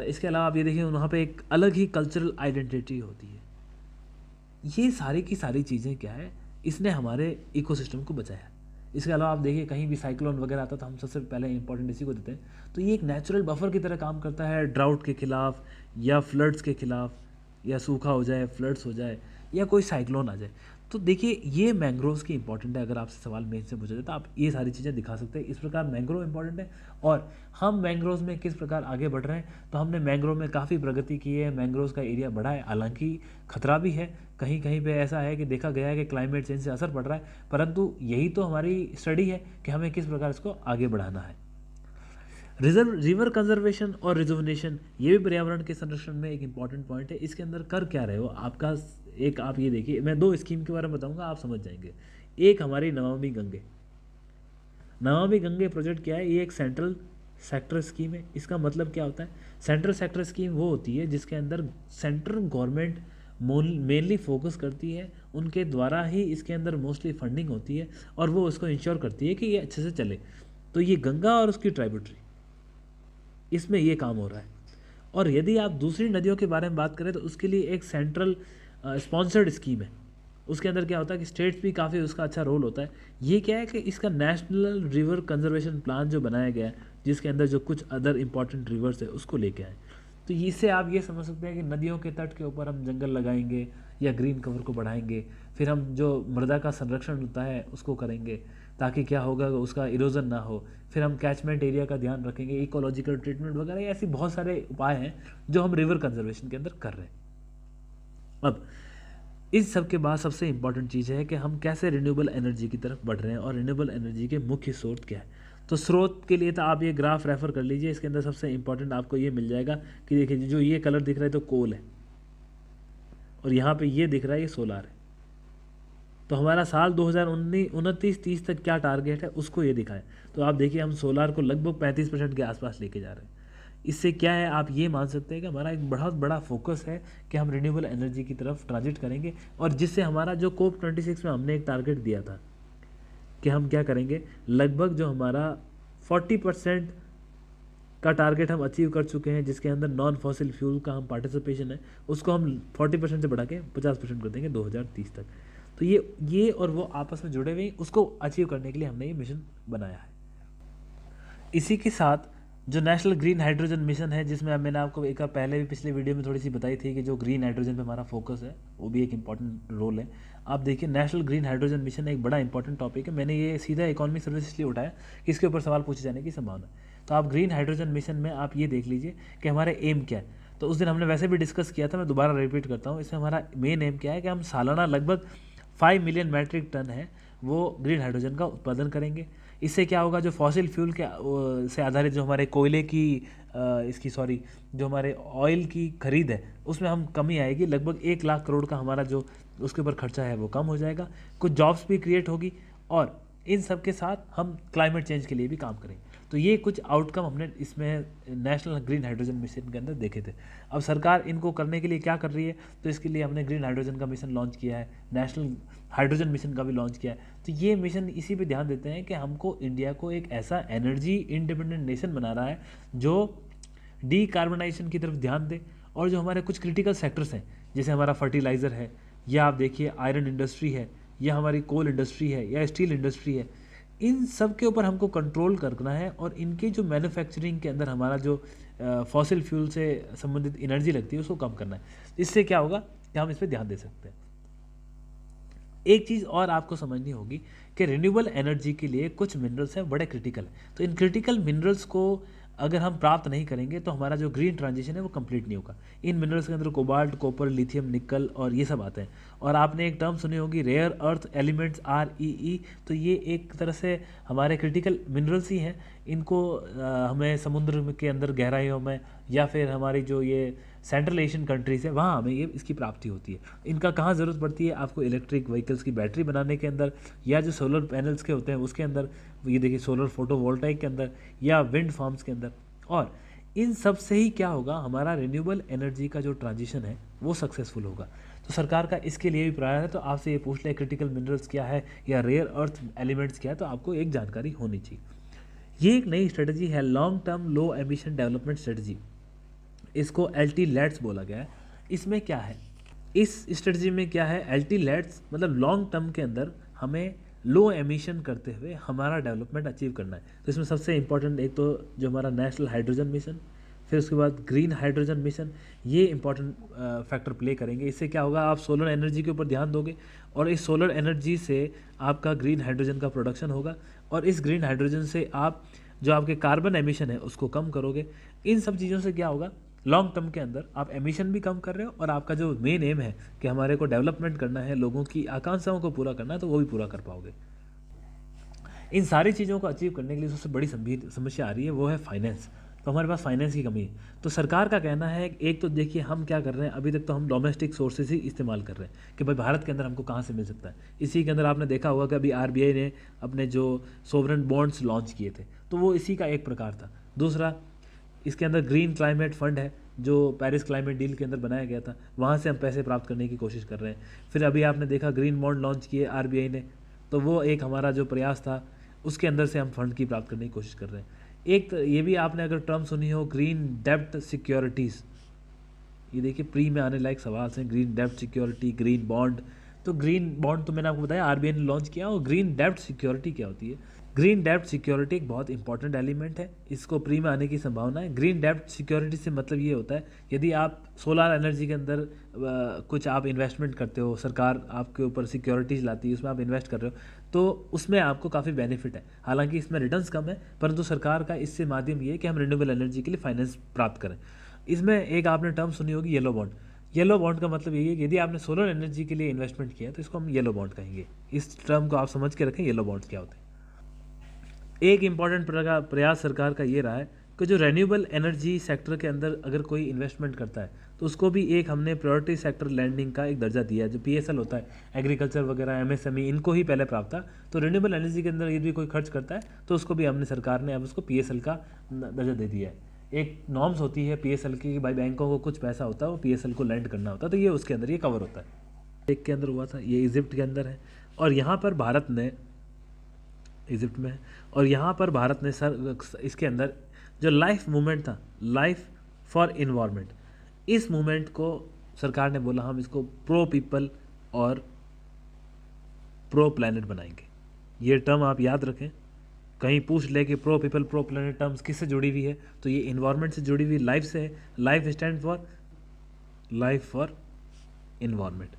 इसके अलावा आप ये देखिए, वहाँ पे एक अलग ही कल्चरल आइडेंटिटी होती है। ये सारी की सारी चीज़ें क्या है, इसने हमारे इकोसिस्टम को बचाया। इसके अलावा आप देखिए, कहीं भी साइक्लोन वगैरह आता तो हम सबसे पहले इंपॉर्टेंट इसी को देते हैं। तो ये एक नेचुरल बफर की तरह काम करता है, ड्राउट के खिलाफ या फ्लड्स के खिलाफ, या सूखा हो जाए, फ्लड्स हो जाए, या कोई साइक्लोन आ जाए। तो देखिए ये मैंग्रोव्स की इंपॉर्टेंट है। अगर आपसे सवाल मेन से पूछा जाए तो आप ये सारी चीज़ें दिखा सकते हैं। इस प्रकार मैंग्रोव इंपॉर्टेंट है और हम मैंग्रोव्स में किस प्रकार आगे बढ़ रहे हैं। तो हमने मैंग्रोव में काफ़ी प्रगति की है, मैंग्रोव्स का एरिया बढ़ा है। हालांकि खतरा भी है, कहीं कहीं पे ऐसा है कि देखा गया है कि क्लाइमेट चेंज से असर पड़ रहा है, परंतु यही तो हमारी स्टडी है कि हमें किस प्रकार इसको आगे बढ़ाना है। रिवर कंजर्वेशन और रिजुवनेशन ये भी पर्यावरण के संरक्षण में एक इंपॉर्टेंट पॉइंट है। इसके अंदर कर क्या रहे हो आपका, एक आप ये देखिए, मैं 2 स्कीम के बारे में बताऊंगा, आप समझ जाएंगे। एक हमारी नमामि गंगे, नमामि गंगे प्रोजेक्ट क्या है, ये एक सेंट्रल सेक्टर स्कीम है। इसका मतलब क्या होता है, सेंट्रल सेक्टर स्कीम वो होती है जिसके अंदर सेंट्रल गवर्नमेंट मेनली फोकस करती है, उनके द्वारा ही इसके अंदर मोस्टली फंडिंग होती है और वो उसको इंश्योर करती है कि ये अच्छे से चले। तो ये गंगा और उसकी ट्राइब्यूटरी, इसमें ये काम हो रहा है। और यदि आप दूसरी नदियों के बारे में बात करें तो उसके लिए एक सेंट्रल स्पॉन्सर्ड स्कीम है। उसके अंदर क्या होता है कि स्टेट्स भी काफ़ी उसका अच्छा रोल होता है। ये क्या है कि इसका नेशनल रिवर कंजर्वेशन प्लान जो बनाया गया है, जिसके अंदर जो कुछ अदर इंपॉर्टेंट रिवर्स है उसको लेके आए। तो इससे आप ये समझ सकते हैं कि नदियों के तट के ऊपर हम जंगल लगाएंगे या ग्रीन कवर को बढ़ाएंगे, फिर हम जो मृदा का संरक्षण होता है उसको करेंगे ताकि क्या होगा, उसका इरोजन ना हो। फिर हम कैचमेंट एरिया का ध्यान रखेंगे, इकोलॉजिकल ट्रीटमेंट वगैरह, ऐसी बहुत सारे उपाय हैं जो हम रिवर कंजर्वेशन के अंदर कर रहे हैं। अब इस सब के बाद सबसे इंपॉर्टेंट चीज़ है कि हम कैसे रिन्यूएबल एनर्जी की तरफ बढ़ रहे हैं और रिन्यूएबल एनर्जी के मुख्य स्रोत क्या है। तो स्रोत के लिए तो आप ये ग्राफ रेफर कर लीजिए, इसके अंदर सबसे इंपॉर्टेंट आपको ये मिल जाएगा कि देखिए जो ये कलर दिख रहा है तो कोल है और यहाँ पे ये दिख रहा है ये सोलार है। तो हमारा साल 2029-30 तक क्या टारगेट है उसको ये दिखाएं। तो आप देखिए हम सोलार को लगभग 35% के आसपास लेके जा रहे हैं। इससे क्या है, आप ये मान सकते हैं कि हमारा एक बहुत बड़ा फोकस है कि हम रिन्यूएबल एनर्जी की तरफ ट्रांजिट करेंगे। और जिससे हमारा जो COP26 में हमने एक टारगेट दिया था कि हम क्या करेंगे, लगभग जो हमारा 40% का टारगेट हम अचीव कर चुके हैं, जिसके अंदर नॉन फॉसिल फ्यूल का हम पार्टिसिपेशन है उसको हम 40% से बढ़ा के 50% कर देंगे 2030 तक। तो ये और वो आपस में जुड़े हुए, उसको अचीव करने के लिए हमने ये मिशन बनाया है। इसी के साथ जो नेशनल ग्रीन हाइड्रोजन मिशन है, जिसमें मैंने आपको एक पहले भी पिछले वीडियो में थोड़ी सी बताई थी कि जो ग्रीन हाइड्रोजन पे हमारा फोकस है वो भी एक इंपॉर्टेंट रोल है। आप देखिए नेशनल ग्रीन हाइड्रोजन मिशन एक बड़ा इंपॉर्टेंट टॉपिक है। मैंने ये सीधा इकोनॉमिक सर्विस इसलिए उठाया कि इसके ऊपर सवाल पूछे जाने की संभावना है। तो आप ग्रीन हाइड्रोजन मिशन में आप ये देख लीजिए कि हमारे एम क्या है। तो उस दिन हमने वैसे भी डिस्कस किया था, मैं दोबारा रिपीट करता हूँ। इसमें हमारा मेन एम क्या है कि हम सालाना लगभग 5 मिलियन मैट्रिक टन है वो ग्रीन हाइड्रोजन का उत्पादन करेंगे। इससे क्या होगा, जो फॉसिल फ्यूल के से आधारित जो हमारे कोयले की जो हमारे ऑयल की खरीद है उसमें हम कमी आएगी। लगभग 1 लाख करोड़ का हमारा जो उसके ऊपर खर्चा है वो कम हो जाएगा। कुछ जॉब्स भी क्रिएट होगी और इन सब के साथ हम क्लाइमेट चेंज के लिए भी काम करेंगे। तो ये कुछ आउटकम हमने इसमें नेशनल ग्रीन हाइड्रोजन मिशन के अंदर देखे थे। अब सरकार इनको करने के लिए क्या कर रही है, तो इसके लिए हमने ग्रीन हाइड्रोजन का मिशन लॉन्च किया है, नेशनल हाइड्रोजन मिशन का भी लॉन्च किया है। तो ये मिशन इसी पे ध्यान देते हैं कि हमको इंडिया को एक ऐसा एनर्जी इंडिपेंडेंट नेशन बना रहा है जो डीकार्बनाइजेशन की तरफ ध्यान दे। और जो हमारे कुछ क्रिटिकल सेक्टर्स हैं, जैसे हमारा फर्टिलाइज़र है, या आप देखिए आयरन इंडस्ट्री है, या हमारी कोल इंडस्ट्री है, या स्टील इंडस्ट्री है, इन सब के ऊपर हमको कंट्रोल करना है। और इनके जो मैन्युफैक्चरिंग के अंदर हमारा जो फॉसिल फ्यूल से संबंधित एनर्जी लगती है उसको कम करना है। इससे क्या होगा कि हम इस पर ध्यान दे सकते हैं। एक चीज़ और आपको समझनी होगी कि रिन्यूएबल एनर्जी के लिए कुछ मिनरल्स हैं बड़े क्रिटिकल हैं। तो इन क्रिटिकल मिनरल्स को अगर हम प्राप्त नहीं करेंगे तो हमारा जो ग्रीन ट्रांजिशन है वो कंप्लीट नहीं होगा। इन मिनरल्स के अंदर कोबाल्ट, कॉपर, लिथियम, निकल और ये सब आते हैं। और आपने एक टर्म सुनी होगी रेयर अर्थ एलिमेंट्स REE। तो ये एक तरह से हमारे क्रिटिकल मिनरल्स ही हैं। इनको हमें समुद्र के अंदर गहराइयों में या फिर हमारी जो ये सेंट्रल एशियन कंट्रीज़ है वहाँ हमें ये इसकी प्राप्ति होती है। इनका कहाँ ज़रूरत पड़ती है, आपको इलेक्ट्रिक व्हीकल्स की बैटरी बनाने के अंदर, या जो सोलर पैनल्स के होते हैं उसके अंदर, ये देखिए सोलर फोटोवोल्टाइक के अंदर, या विंड फार्म्स के अंदर। और इन सब से ही क्या होगा, हमारा रिन्यूएबल एनर्जी का जो ट्रांजिशन है वो सक्सेसफुल होगा। तो सरकार का इसके लिए भी प्रयास है। तो आपसे ये पूछ ले क्रिटिकल मिनरल्स क्या है या रेयर अर्थ एलिमेंट्स क्या है, तो आपको एक जानकारी होनी चाहिए। ये एक नई स्ट्रेटजी है, लॉन्ग टर्म लो एमिशन डेवलपमेंट स्ट्रेटजी। इसको LT-LETS बोला गया है। इसमें क्या है, इस स्ट्रेटजी में क्या है, LT-LETS मतलब लॉन्ग टर्म के अंदर हमें लो एमिशन करते हुए हमारा डेवलपमेंट अचीव करना है। तो इसमें सबसे इंपॉर्टेंट एक तो जो हमारा नेशनल हाइड्रोजन मिशन, फिर उसके बाद ग्रीन हाइड्रोजन मिशन, ये इंपॉर्टेंट फैक्टर प्ले करेंगे। इससे क्या होगा, आप सोलर एनर्जी के ऊपर ध्यान दोगे और इस सोलर एनर्जी से आपका ग्रीन हाइड्रोजन का प्रोडक्शन होगा और इस ग्रीन हाइड्रोजन से आप जो आपके कार्बन एमिशन है उसको कम करोगे। इन सब चीज़ों से क्या होगा, लॉन्ग टर्म के अंदर आप एमिशन भी कम कर रहे हो और आपका जो मेन एम है कि हमारे को डेवलपमेंट करना है, लोगों की आकांक्षाओं को पूरा करना है, तो वो भी पूरा कर पाओगे। इन सारी चीज़ों को अचीव करने के लिए सबसे बड़ी समस्या आ रही है वो है फाइनेंस। तो हमारे पास फाइनेंस की कमी है। तो सरकार का कहना है, एक तो देखिए हम क्या कर रहे हैं, अभी तक तो हम डोमेस्टिक सोर्सेज ही इस्तेमाल कर रहे हैं कि भाई भारत के अंदर हमको कहाँ से मिल सकता है। इसी के अंदर आपने देखा होगा कि अभी आरबीआई ने अपने जो सोवरेन बॉन्ड्स लॉन्च किए थे, तो वो इसी का एक प्रकार था। दूसरा, इसके अंदर ग्रीन क्लाइमेट फंड है जो पेरिस क्लाइमेट डील के अंदर बनाया गया था, वहाँ से हम पैसे प्राप्त करने की कोशिश कर रहे हैं। फिर अभी आपने देखा ग्रीन बॉन्ड लॉन्च किए आरबीआई ने, तो वो एक हमारा जो प्रयास था उसके अंदर से हम फंड की प्राप्त करने की कोशिश कर रहे हैं। एक तो ये भी आपने अगर टर्म सुनी हो, ग्रीन डेब्ट सिक्योरिटीज़, ये देखिए प्री में आने लायक सवाल हैं। ग्रीन डेब्ट सिक्योरिटी, ग्रीन बॉन्ड। तो ग्रीन बॉन्ड तो मैंने आपको बताया आरबीआई ने लॉन्च किया, और ग्रीन डेब्ट सिक्योरिटी क्या होती है। ग्रीन डेब्ट सिक्योरिटी एक बहुत इंपॉर्टेंट एलिमेंट है, इसको प्री में आने की संभावना है। ग्रीन डेब्ट सिक्योरिटी से मतलब ये होता है, यदि आप सोलर एनर्जी के अंदर कुछ आप इन्वेस्टमेंट करते हो, सरकार आपके ऊपर सिक्योरिटीज लाती है, उसमें आप इन्वेस्ट कर रहे हो, तो उसमें आपको काफ़ी बेनिफिट है। हालांकि इसमें रिटर्न्स कम है, परंतु सरकार का इससे माध्यम ये है कि हम रिन्यूएबल एनर्जी के लिए फाइनेंस प्राप्त करें। इसमें एक आपने टर्म सुनी होगी, येलो बॉन्ड। येलो बॉन्ड का मतलब यही है कि यदि आपने सोलर एनर्जी के लिए इन्वेस्टमेंट किया तो इसको हम येलो बॉन्ड कहेंगे। इस टर्म को आप समझ के रखें, येलो बॉन्ड क्या होते हैं। एक इम्पॉर्टेंट प्रयास सरकार का ये रहा है कि जो रेन्यूएबल एनर्जी सेक्टर के अंदर अगर कोई इन्वेस्टमेंट करता है तो उसको भी एक हमने प्रायोरिटी सेक्टर लैंडिंग का एक दर्जा दिया है। जो पीएसएल होता है, एग्रीकल्चर वगैरह, एमएसएमई, इनको ही पहले प्राप्त था। तो रेन्यूएबल एनर्जी के अंदर यदि कोई खर्च करता है तो उसको भी हमने, सरकार ने अब उसको पीएसएल का दर्जा दे दिया है। एक नॉर्म्स होती है पीएसएल की कि भाई बैंकों को कुछ पैसा होता है वो पीएसएल को लैंड करना होता है, तो ये उसके अंदर ये कवर होता है। एक के अंदर हुआ था, ये इजिप्ट के अंदर है, और यहाँ पर भारत ने, इजिप्ट में है, और यहाँ पर भारत ने इसके अंदर जो लाइफ मूवमेंट था, लाइफ फॉर इन्वायरमेंट, इस मूवमेंट को सरकार ने बोला हम इसको प्रो पीपल और प्रो प्लैनेट बनाएंगे। ये टर्म आप याद रखें, कहीं पूछ ले कि pro people pro planet terms किससे जुड़ी हुई है, तो ये इन्वायरमेंट से जुड़ी हुई लाइफ से है। Life stand for life for environment,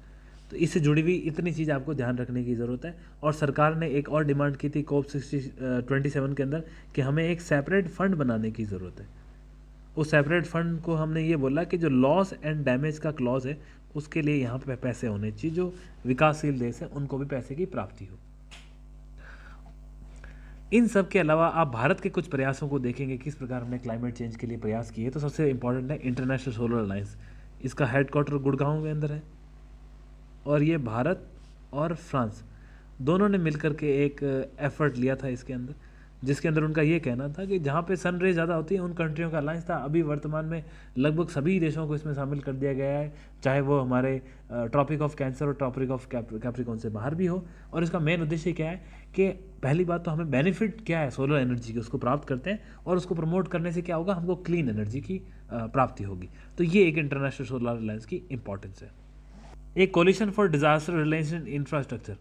तो इससे जुड़ी हुई इतनी चीज़ आपको ध्यान रखने की ज़रूरत है। और सरकार ने एक और डिमांड की थी COP 27 के अंदर कि हमें एक सेपरेट फंड बनाने की ज़रूरत है। उस सेपरेट फंड को हमने ये बोला कि जो लॉस एंड डैमेज का क्लॉज है उसके लिए यहाँ पे पैसे होने चाहिए, जो विकासशील देश है उनको भी पैसे की प्राप्ति हो। इन सब के अलावा आप भारत के कुछ प्रयासों को देखेंगे किस प्रकार हमने क्लाइमेट चेंज के लिए प्रयास किए। तो सबसे इंपॉर्टेंट है इंटरनेशनल सोलर अलायंस। इसका हेडक्वार्टर गुड़गांव के अंदर है, और ये भारत और फ्रांस दोनों ने मिलकर के एक एफर्ट लिया था इसके अंदर, जिसके अंदर उनका ये कहना था कि जहाँ पे सन रे ज़्यादा होती है उन कंट्रियों का अलायंस था। अभी वर्तमान में लगभग सभी देशों को इसमें शामिल कर दिया गया है, चाहे वो हमारे ट्रॉपिक ऑफ कैंसर और ट्रॉपिक ऑफ कैप्रिकॉर्न से बाहर भी हो। और इसका मेन उद्देश्य क्या है कि पहली बात तो हमें बेनिफिट क्या है सोलर एनर्जी की, उसको प्राप्त करते हैं, और उसको प्रमोट करने से क्या होगा, हमको क्लीन एनर्जी की प्राप्ति होगी। तो ये एक इंटरनेशनल सोलर अलायंस की इंपॉर्टेंस है। एक coalition for disaster related infrastructure,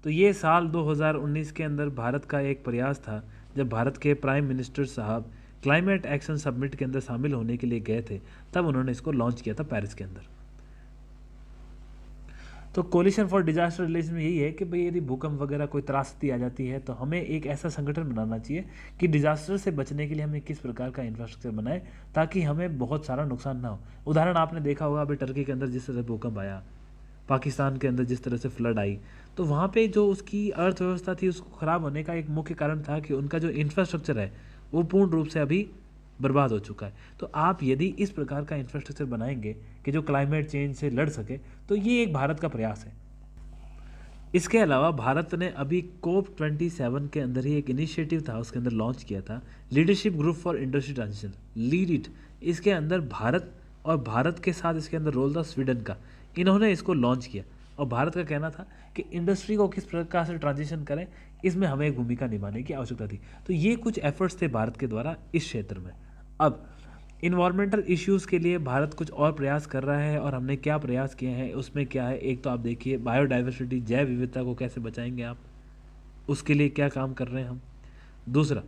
तो ये साल 2019 के अंदर भारत का एक प्रयास था, जब भारत के प्राइम मिनिस्टर साहब क्लाइमेट एक्शन समिट के अंदर शामिल होने के लिए गए थे, तब उन्होंने इसको लॉन्च किया था पेरिस के अंदर। तो कोलिशन फॉर डिजास्टर रिलेशन में यही है कि भाई यदि भूकंप वगैरह कोई त्रासदी आ जाती है तो हमें एक ऐसा संगठन बनाना चाहिए कि डिजास्टर से बचने के लिए हमें किस प्रकार का इंफ्रास्ट्रक्चर बनाए ताकि हमें बहुत सारा नुकसान ना हो। उदाहरण आपने देखा होगा अभी टर्की के अंदर जिस तरह भूकंप आया, पाकिस्तान के अंदर जिस तरह से फ्लड आई, तो वहाँ पे जो उसकी अर्थव्यवस्था थी उसको ख़राब होने का एक मुख्य कारण था कि उनका जो इंफ्रास्ट्रक्चर है वो पूर्ण रूप से अभी बर्बाद हो चुका है। तो आप यदि इस प्रकार का इंफ्रास्ट्रक्चर बनाएंगे कि जो क्लाइमेट चेंज से लड़ सके, तो ये एक भारत का प्रयास है। इसके अलावा भारत ने अभी COP 27 के अंदर ही एक इनिशिएटिव था, उसके अंदर लॉन्च किया था leadership group for industry transition, lead it. इसके अंदर भारत और भारत के साथ इसके अंदर रोल था स्वीडन का, इन्होंने इसको लॉन्च किया। और भारत का कहना था कि इंडस्ट्री को किस प्रकार से ट्रांजिशन करें, इसमें हमें एक भूमिका निभाने की आवश्यकता थी। तो ये कुछ एफर्ट्स थे भारत के द्वारा इस क्षेत्र में। अब इन्वायरमेंटल इश्यूज़ के लिए भारत कुछ और प्रयास कर रहा है, और हमने क्या प्रयास किए हैं उसमें क्या है। एक तो आप देखिए बायोडाइवर्सिटी, जैव विविधता को कैसे बचाएंगे आप, उसके लिए क्या काम कर रहे हैं हम। दूसरा,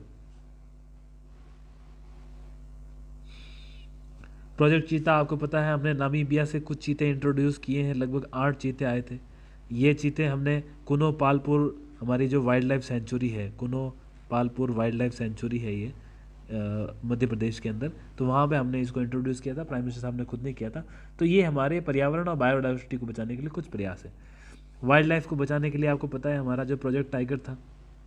प्रोजेक्ट चीता आपको पता है, हमने नामीबिया से कुछ चीते इंट्रोड्यूस किए हैं, लगभग 8 चीते आए थे। ये चीते हमने कुनो पालपुर, हमारी जो वाइल्ड लाइफ सेंचुरी है, कुनो पालपुर वाइल्ड लाइफ सेंचुरी है ये मध्य प्रदेश के अंदर, तो वहाँ पे हमने इसको इंट्रोड्यूस किया था, प्राइम मिनिस्टर साहब ने खुद ने किया था। तो ये हमारे पर्यावरण और बायोडाइवर्सिटी को बचाने के लिए कुछ प्रयास है। वाइल्ड लाइफ को बचाने के लिए आपको पता है हमारा जो प्रोजेक्ट टाइगर था,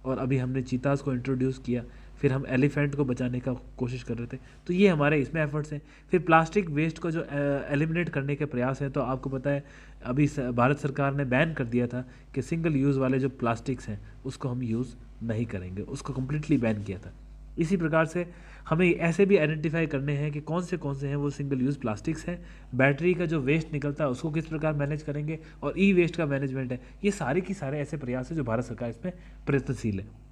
और अभी हमने चीतास को इंट्रोड्यूस किया, फिर हम एलिफेंट को बचाने का कोशिश कर रहे थे। तो ये हमारे इसमें एफर्ट्स हैं। फिर प्लास्टिक वेस्ट को जो एलिमिनेट करने के प्रयास हैं, तो आपको पता है अभी भारत सरकार ने बैन कर दिया था कि सिंगल यूज़ वाले जो प्लास्टिक्स हैं उसको हम यूज़ नहीं करेंगे, उसको कम्प्लीटली बैन किया था। इसी प्रकार से हमें ऐसे भी आइडेंटिफाई करने हैं कि कौन से हैं वो सिंगल यूज़ प्लास्टिक्स हैं, बैटरी का जो वेस्ट निकलता है उसको किस प्रकार मैनेज करेंगे, और ई वेस्ट का मैनेजमेंट है। ये सारे की सारे ऐसे प्रयास हैं जो भारत सरकार इसमें प्रयत्नशील है।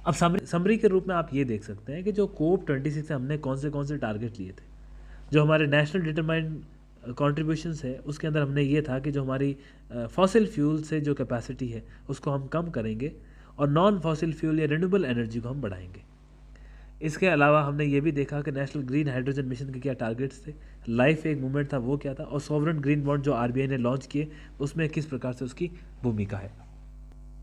अब समरी के रूप में आप ये देख सकते हैं कि जो कोप 26 से हमने कौन से टारगेट लिए थे। जो हमारे नेशनल डिटरमाइंड कॉन्ट्रीब्यूशंस है उसके अंदर हमने ये था कि जो हमारी फॉसिल फ्यूल से जो कैपेसिटी है उसको हम कम करेंगे, और नॉन फॉसिल फ्यूल या रिन्यूएबल एनर्जी को हम बढ़ाएंगे। इसके अलावा हमने ये भी देखा कि नेशनल ग्रीन हाइड्रोजन मिशन के क्या टारगेट्स थे, लाइफ एक मूवमेंट था वो क्या था, और सॉवरेन ग्रीन बॉन्ड जो आरबीआई ने लॉन्च किए उसमें किस प्रकार से उसकी भूमिका है।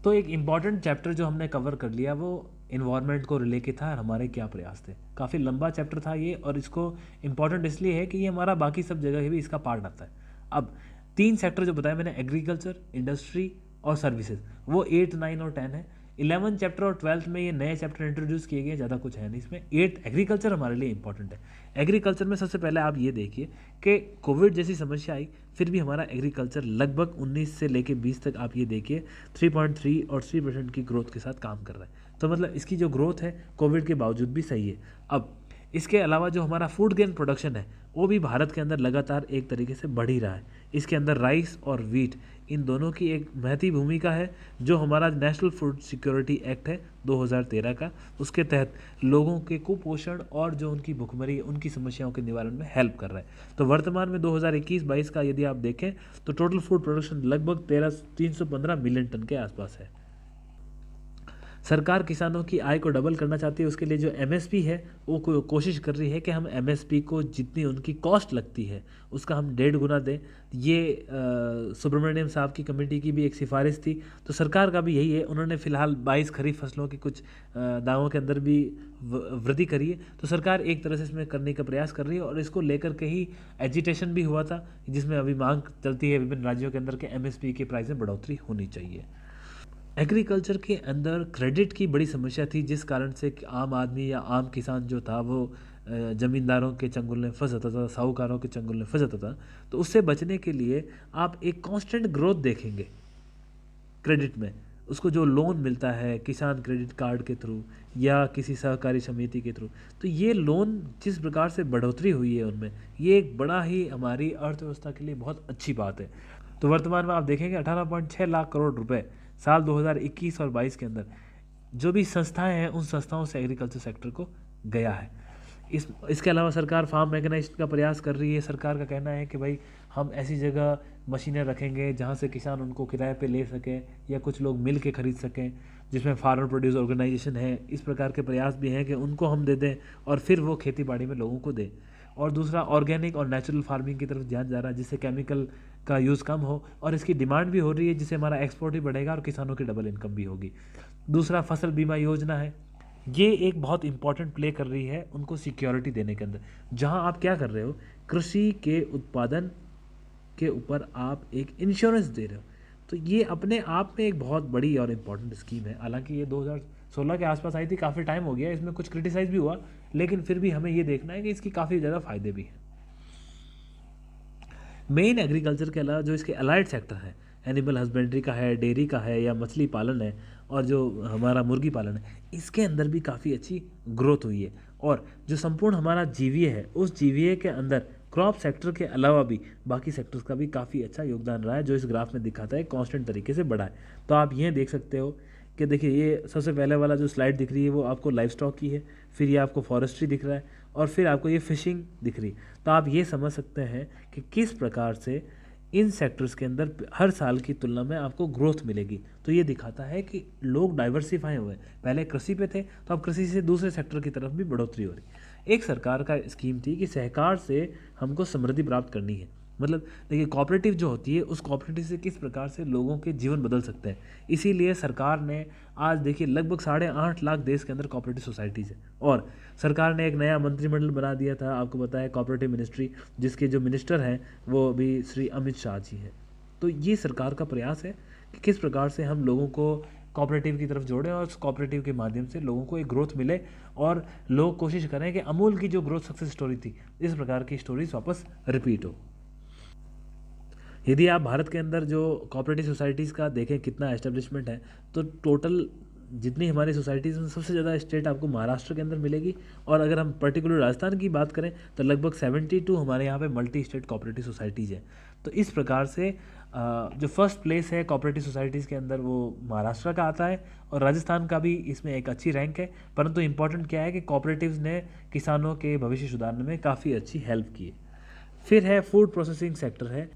तो एक इम्पॉर्टेंट चैप्टर जो हमने कवर कर लिया वो इन्वायरमेंट को रिले के था, और हमारे क्या प्रयास थे। काफ़ी लंबा चैप्टर था ये, और इसको इम्पॉर्टेंट इसलिए है कि ये हमारा बाकी सब जगह भी इसका पार्ट आता है। अब 3 सेक्टर जो बताया मैंने, एग्रीकल्चर, इंडस्ट्री और सर्विसेज, वो 8, 9 और 10 है। 11 चैप्टर और 12 में ये नए चैप्टर इंट्रोड्यूस किए गए, ज़्यादा कुछ है नहीं इसमें। 8 एग्रीकल्चर हमारे लिए इंपॉर्टेंट है। एग्रीकल्चर में सबसे पहले आप ये देखिए कि कोविड जैसी समस्या आई, फिर भी हमारा एग्रीकल्चर लगभग 19 से लेके 20 तक आप ये देखिए 3.3 और 3% की ग्रोथ के साथ काम कर रहा है। तो मतलब इसकी जो ग्रोथ है कोविड के बावजूद भी सही है। अब इसके अलावा जो हमारा फूड ग्रेन प्रोडक्शन है वो भी भारत के अंदर लगातार एक तरीके से बढ़ ही रहा है। इसके अंदर राइस और वीट, इन दोनों की एक महती भूमिका है। जो हमारा नेशनल फूड सिक्योरिटी एक्ट है 2013 का, उसके तहत लोगों के कुपोषण और जो उनकी भुखमरी, उनकी समस्याओं के निवारण में हेल्प कर रहा है। तो वर्तमान में 2021-22 का यदि आप देखें तो टोटल फूड प्रोडक्शन लगभग 315 मिलियन टन के आसपास है। सरकार किसानों की आय को डबल करना चाहती है, उसके लिए जो एमएसपी है वो कोशिश कर रही है कि हम एमएसपी को जितनी उनकी कॉस्ट लगती है उसका हम 1.5 गुना दें। ये सुब्रमण्यम साहब की कमेटी की भी एक सिफारिश थी, तो सरकार का भी यही है। उन्होंने फिलहाल 22 खरीफ फसलों की कुछ दावों के अंदर भी वृद्धि करी है, तो सरकार एक तरह से इसमें करने का प्रयास कर रही है, और इसको लेकर के ही एजिटेशन भी हुआ था, जिसमें अभी मांग चलती है विभिन्न राज्यों के अंदर के एमएसपी के प्राइस में बढ़ोतरी होनी चाहिए। एग्रीकल्चर के अंदर क्रेडिट की बड़ी समस्या थी, जिस कारण से आम आदमी या आम किसान जो था वो ज़मींदारों के चंगुल में फंस जाता था, साहूकारों के चंगुल में फंस जाता था। तो उससे बचने के लिए आप एक कांस्टेंट ग्रोथ देखेंगे क्रेडिट में। उसको जो लोन मिलता है किसान क्रेडिट कार्ड के थ्रू या किसी सहकारी समिति के थ्रू, तो ये लोन जिस प्रकार से बढ़ोतरी हुई है उनमें, ये एक बड़ा ही हमारी अर्थव्यवस्था के लिए बहुत अच्छी बात है। तो वर्तमान में आप देखेंगे 18.6 लाख करोड़ रुपए साल 2021 और 22 के अंदर जो भी संस्थाएं हैं उन संस्थाओं से एग्रीकल्चर सेक्टर को गया है। इसके अलावा सरकार फार्म मैकेनाइजेशन का प्रयास कर रही है। सरकार का कहना है कि भाई हम ऐसी जगह मशीनें रखेंगे जहां से किसान उनको किराए पे ले सकें या कुछ लोग मिल के खरीद सकें, जिसमें फार्मर प्रोड्यूस ऑर्गेनाइजेशन है। इस प्रकार के प्रयास भी हैं कि उनको हम दे दें और फिर वो खेती बाड़ी में लोगों को दें। और दूसरा ऑर्गेनिक और नेचुरल फार्मिंग की तरफ ध्यान जा रहा है, जिससे केमिकल का यूज़ कम हो, और इसकी डिमांड भी हो रही है, जिससे हमारा एक्सपोर्ट भी बढ़ेगा और किसानों की डबल इनकम भी होगी। दूसरा फसल बीमा योजना है, ये एक बहुत इंपॉर्टेंट प्ले कर रही है उनको सिक्योरिटी देने के अंदर। जहां आप क्या कर रहे हो, कृषि के उत्पादन के ऊपर आप एक इंश्योरेंस दे रहे हो, तो ये अपने आप में एक बहुत बड़ी और इम्पॉर्टेंट स्कीम है। हालांकि ये 2016 के आसपास आई थी, काफ़ी टाइम हो गया, इसमें कुछ क्रिटिसाइज भी हुआ, लेकिन फिर भी हमें ये देखना है कि इसकी काफ़ी ज़्यादा फायदे भी हैं। मेन एग्रीकल्चर के अलावा जो इसके अलाइड सेक्टर है, एनिमल हस्बेंड्री का है, डेयरी का है, या मछली पालन है, और जो हमारा मुर्गी पालन है, इसके अंदर भी काफ़ी अच्छी ग्रोथ हुई है। और जो संपूर्ण हमारा जीवीए है, उस जीवीए के अंदर क्रॉप सेक्टर के अलावा भी बाकी सेक्टर्स का भी काफ़ी अच्छा योगदान रहा है, जो इस ग्राफ में दिखाता है कांस्टेंट तरीके से बढ़ा है। तो आप ये देख सकते हो कि देखिए, ये सबसे पहले वाला जो स्लाइड दिख रही है वो आपको लाइफ स्टॉक की है, फिर ये आपको फॉरेस्ट्री दिख रहा है, और फिर आपको ये फिशिंग दिख रही है। तो आप ये समझ सकते हैं कि किस प्रकार से इन सेक्टर्स के अंदर हर साल की तुलना में आपको ग्रोथ मिलेगी। तो ये दिखाता है कि लोग डाइवर्सिफाई हुए हैं। पहले कृषि पे थे, तो अब कृषि से दूसरे सेक्टर की तरफ भी बढ़ोतरी हो रही है। एक सरकार का स्कीम थी कि सहकार से हमको समृद्धि प्राप्त करनी है। मतलब देखिए, कोऑपरेटिव जो होती है, उस कोऑपरेटिव से किस प्रकार से लोगों के जीवन बदल सकते हैं। इसीलिए सरकार ने आज देखिए लगभग 8.5 लाख देश के अंदर कोऑपरेटिव सोसाइटीज़ है, और सरकार ने एक नया मंत्रिमंडल बना दिया था, आपको पता है, कोऑपरेटिव मिनिस्ट्री, जिसके जो मिनिस्टर हैं वो भी श्री अमित शाह जी हैं। तो ये सरकार का प्रयास है कि किस प्रकार से हम लोगों को कोऑपरेटिव की तरफ जोड़ें और उस कोऑपरेटिव के माध्यम से लोगों को एक ग्रोथ मिले, और लोग कोशिश करें कि अमूल की जो ग्रोथ सक्सेस स्टोरी थी, इस प्रकार की स्टोरीज वापस रिपीट हो। यदि आप भारत के अंदर जो कोऑपरेटिव सोसाइटीज़ का देखें कितना एस्टेब्लिशमेंट है, तो टोटल जितनी हमारी सोसाइटीज़ में सबसे ज़्यादा स्टेट आपको महाराष्ट्र के अंदर मिलेगी, और अगर हम पर्टिकुलर राजस्थान की बात करें तो लगभग 72 हमारे यहाँ पे मल्टी स्टेट कोऑपरेटिव सोसाइटीज़ है। तो इस प्रकार से जो फर्स्ट प्लेस है कोऑपरेटिव सोसाइटीज़ के अंदर वो महाराष्ट्र का आता है, और राजस्थान का भी इसमें एक अच्छी रैंक है। परंतु इम्पॉर्टेंट क्या है कि कोऑपरेटिव्स ने किसानों के भविष्य सुधारने में काफ़ी अच्छी हेल्प की है। फिर है फूड प्रोसेसिंग सेक्टर है।